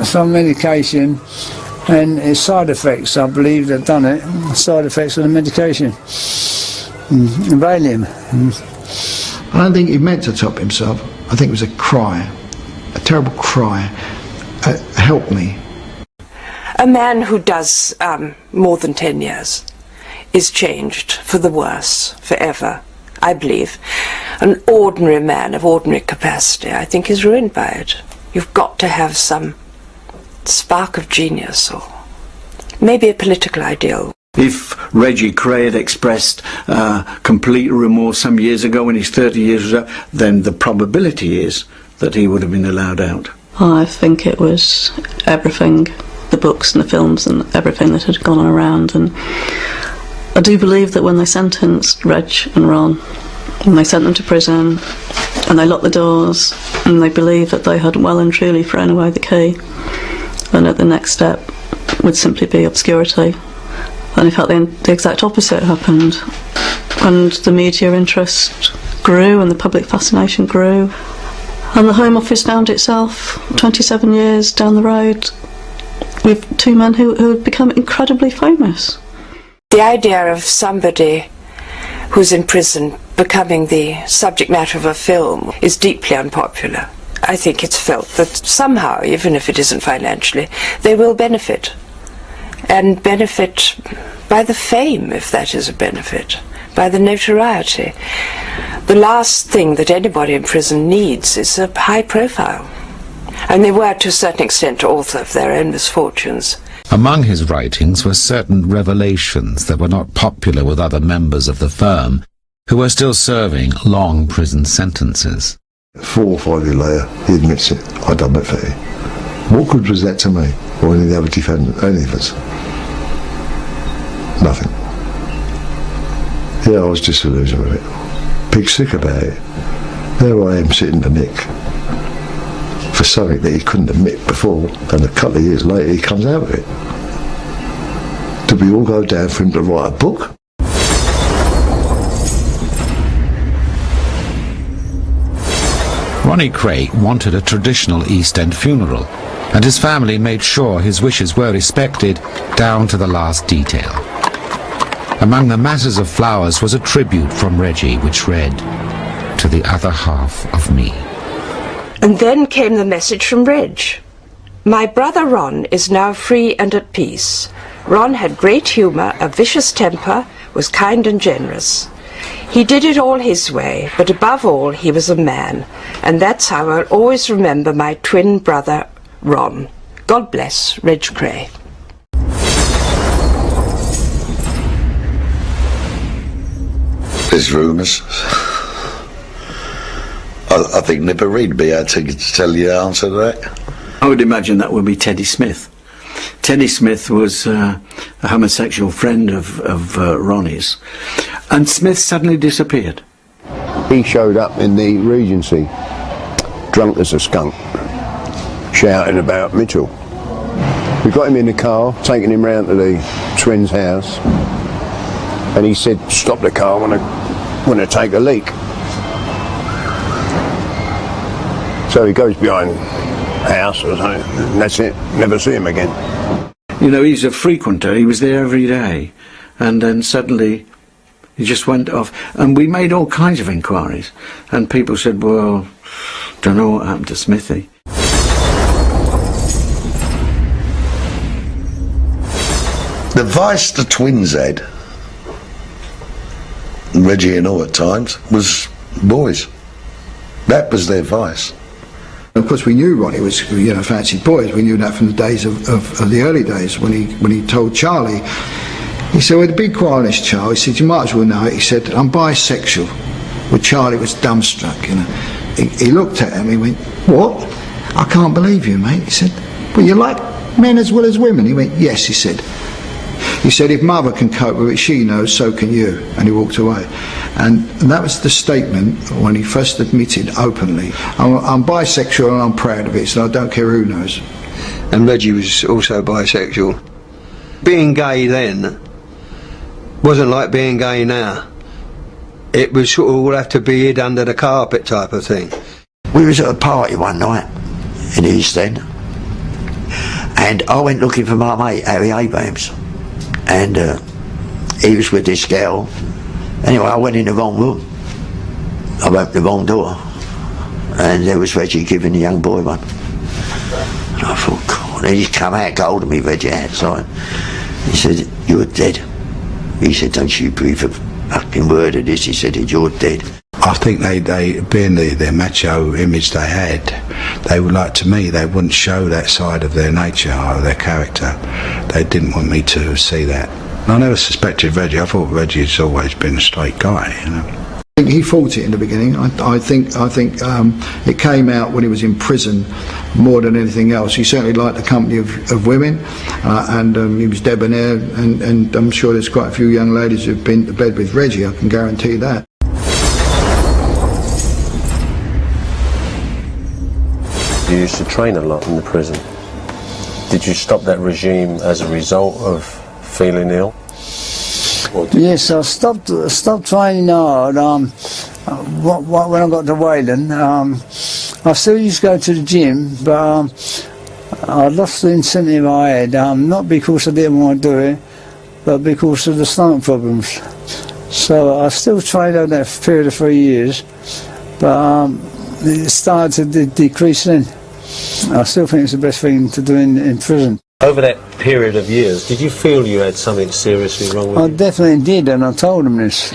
some medication, And his side effects, I believe, had done it. Side effects of the medication. Valium. I don't think he meant to top himself. I think it was a cry, a terrible cry. Help me. A man who does more than 10 years is changed for the worse, forever, I believe. An ordinary man of ordinary capacity, I think, is ruined by it. You've got to have some spark of genius, or maybe a political ideal. If Reggie Kray had expressed complete remorse some years ago when he's 30 years old, then the probability is that he would have been allowed out. I think it was everything, the books and the films and everything that had gone around. And I do believe that when they sentenced Reg and Ron, when they sent them to prison and they locked the doors and they believed that they had well and truly thrown away the key, and that the next step would simply be obscurity. And in fact the exact opposite happened, and the media interest grew and the public fascination grew, and the Home Office found itself 27 years down the road with two men who had become incredibly famous. The idea of somebody who's in prison becoming the subject matter of a film is deeply unpopular. I think it's felt that somehow, even if it isn't financially, they will benefit. And benefit by the fame, if that is a benefit, by the notoriety. The last thing that anybody in prison needs is a high profile. And they were, to a certain extent, author of their own misfortunes. Among his writings were certain revelations that were not popular with other members of the firm, who were still serving long prison sentences. 4 or 5 years later, he admits it. I done that for him. What good was that to me, or any of the other defendants, any of us? Nothing. Yeah, I was disillusioned with it. Big sick about it. There I am sitting to Nick for something that he couldn't admit before, and a couple of years later he comes out with it. Did we all go down for him to write a book? Ronnie Kray wanted a traditional East End funeral, and his family made sure his wishes were respected down to the last detail. Among the masses of flowers was a tribute from Reggie which read, "To the other half of me." And then came the message from Reg. "My brother Ron is now free and at peace. Ron had great humour, a vicious temper, was kind and generous. He did it all his way, but above all he was a man, and that's how I'll always remember my twin brother Ron. God bless Reg Kray." There's rumours. I think Nipper Reid would be able to tell you the answer to that. I would imagine that would be Teddy Smith. Teddy Smith was a homosexual friend of Ronnie's, and Smith suddenly disappeared. He showed up in the Regency, drunk as a skunk, shouting about Mitchell. We got him in the car, taking him round to the twins' house, and he said, "Stop the car, I want to take a leak." So he goes behind the house or something, and that's it. Never see him again. You know, he's a frequenter. He was there every day, and then suddenly he just went off. And we made all kinds of inquiries, and people said, "Well, don't know what happened to Smithy." The vice the twins had, Reggie and all at times, was boys. That was their vice. Of course, we knew Ronnie was, fancy boys. We knew that from the days of the early days when he told Charlie. He said, "Well, be quiet on this, Charlie." He said, "You might as well know it." He said, "I'm bisexual." Well, Charlie was dumbstruck. He looked at him. He went, "What? I can't believe you, mate." He said, "Well, you like men as well as women?" He went, "Yes." He said, "If Mother can cope with it, she knows, so can you." And he walked away. And that was the statement when he first admitted openly, I'm bisexual and I'm proud of it, so I don't care who knows. And Reggie was also bisexual. Being gay then wasn't like being gay now. It was sort of all have to be hid under the carpet type of thing. We was at a party one night in the East End, And I went looking for my mate, Harry Abrams, and he was with this girl. Anyway, I went in the wrong room. I opened the wrong door, and there was Reggie giving the young boy one. And I thought, God, and he come out, got hold of me, Reggie outside. He said, "You're dead." He said, "Don't you breathe a fucking word of this." He said, "You're dead." I think they being their macho image they had, they would like, to me, they wouldn't show that side of their nature or their character. They didn't want me to see that. And I never suspected Reggie. I thought Reggie's always been a straight guy, you know. I think he fought it in the beginning. I think it came out when he was in prison more than anything else. He certainly liked the company of women, and he was debonair, and I'm sure there's quite a few young ladies who've been to bed with Reggie, I can guarantee that. You used to train a lot in the prison. Did you stop that regime as a result of feeling ill? Yes, I stopped training hard. When I got to Wayland, I still used to go to the gym, but I lost the incentive I had, not because I didn't want to do it, but because of the stomach problems. So I still trained over that period of 3 years, but it started to decrease then. I still think it's the best thing to do in prison. Over that period of years, did you feel you had something seriously wrong with you? I definitely did, and I told them this.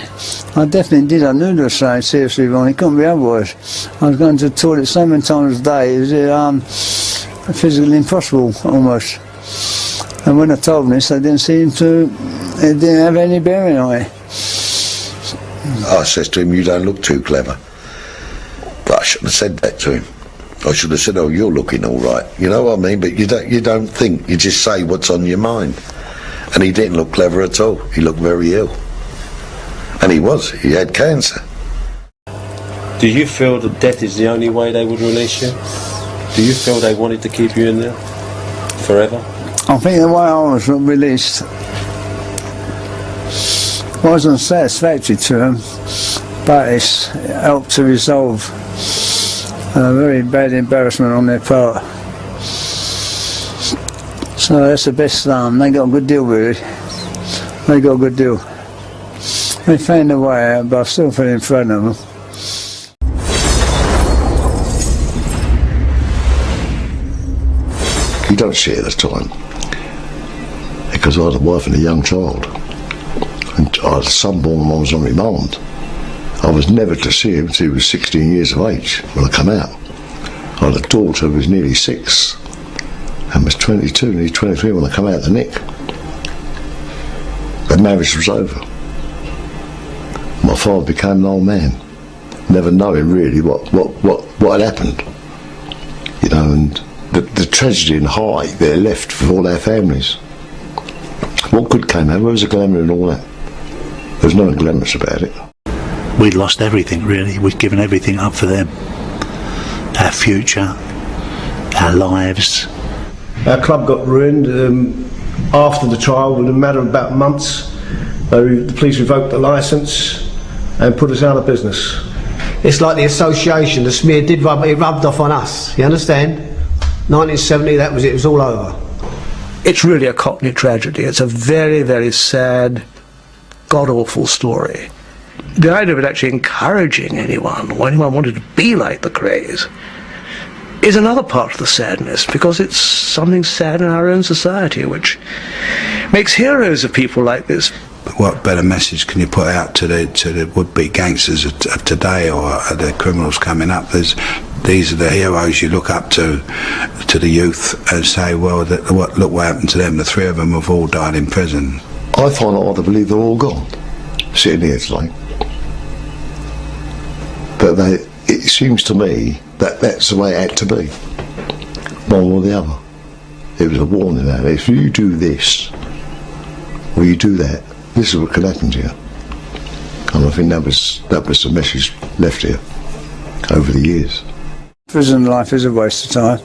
I definitely did. I knew there was something seriously wrong. It couldn't be otherwise. I was going to the toilet so many times a day, it was physically impossible, almost. And when I told them this, they didn't seem to, it didn't have any bearing on it. I says to him, "You don't look too clever." But I shouldn't have said that to him. I should have said, "Oh, you're looking all right." You know what I mean? But you don't think. You just say what's on your mind. And he didn't look clever at all. He looked very ill. And he was. He had cancer. Do you feel that death is the only way they would release you? Do you feel they wanted to keep you in there forever? I think the way I was released wasn't satisfactory to them, but it's helped to resolve a very bad embarrassment on their part. So that's the best. They got a good deal with it. They got a good deal. They found a way out, but I still fell in front of them. You don't see it at the time, because I had a wife and a young child, and I had a son born when I was on remand. I was never to see him until he was 16 years of age when I come out. I had a daughter who was nearly 6 and was 22, nearly 23 when I come out of the nick. The marriage was over. My father became an old man, never knowing really what had happened. You know, and the tragedy and heartache they're left for all our families. What good came out? Where was the glamour and all that? There was nothing glamorous about it. We'd lost everything, really. We'd given everything up for them. Our future, our lives. Our club got ruined after the trial. In a matter of about months, the police revoked the licence and put us out of business. It's like the association, the smear it rubbed off on us, you understand? 1970, that was it, it was all over. It's really a Cockney tragedy. It's a very, very sad, god-awful story. The idea of it actually encouraging anyone, or anyone wanted to be like the Krays, is another part of the sadness, because it's something sad in our own society, which makes heroes of people like this. What better message can you put out to the would-be gangsters of today, or the criminals coming up? These are the heroes you look up to the youth, and say, well, look what happened to them. The 3 of them have all died in prison. I find it hard to believe they're all gone, sitting here tonight. But it seems to me that that's the way it had to be, one or the other. It was a warning that if you do this, or you do that, this is what could happen to you. And I think that was the message left here over the years. Prison life is a waste of time.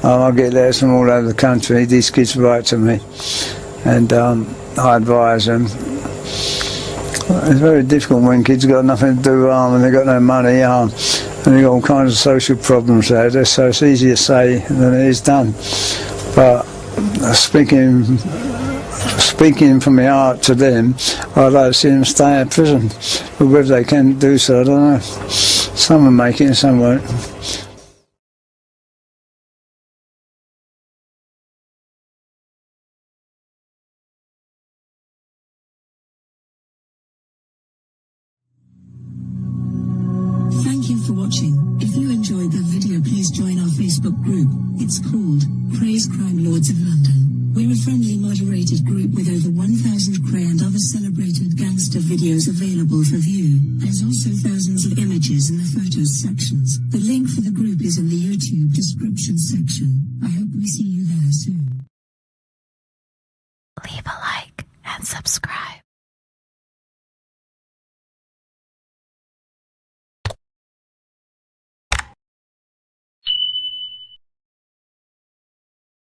I get letters from all over the country. These kids write to me, and I advise them. It's very difficult when kids got nothing to do and they've got no money and they've got all kinds of social problems out there, so it's easier to say than it is done. But speaking from my heart to them, I'd like to see them stay in prison. But whether they can do so, I don't know. Some will make it and some won't. Thank you for watching. If you enjoyed the video, please join our Facebook group. It's called Krays Crime Lords of London. We're a friendly, moderated group with over 1,000 Kray and other celebrated gangster videos available for view. There's also thousands of images in the photos sections. The link for the group is in the YouTube description section. I hope we see you there soon. Leave a like and subscribe.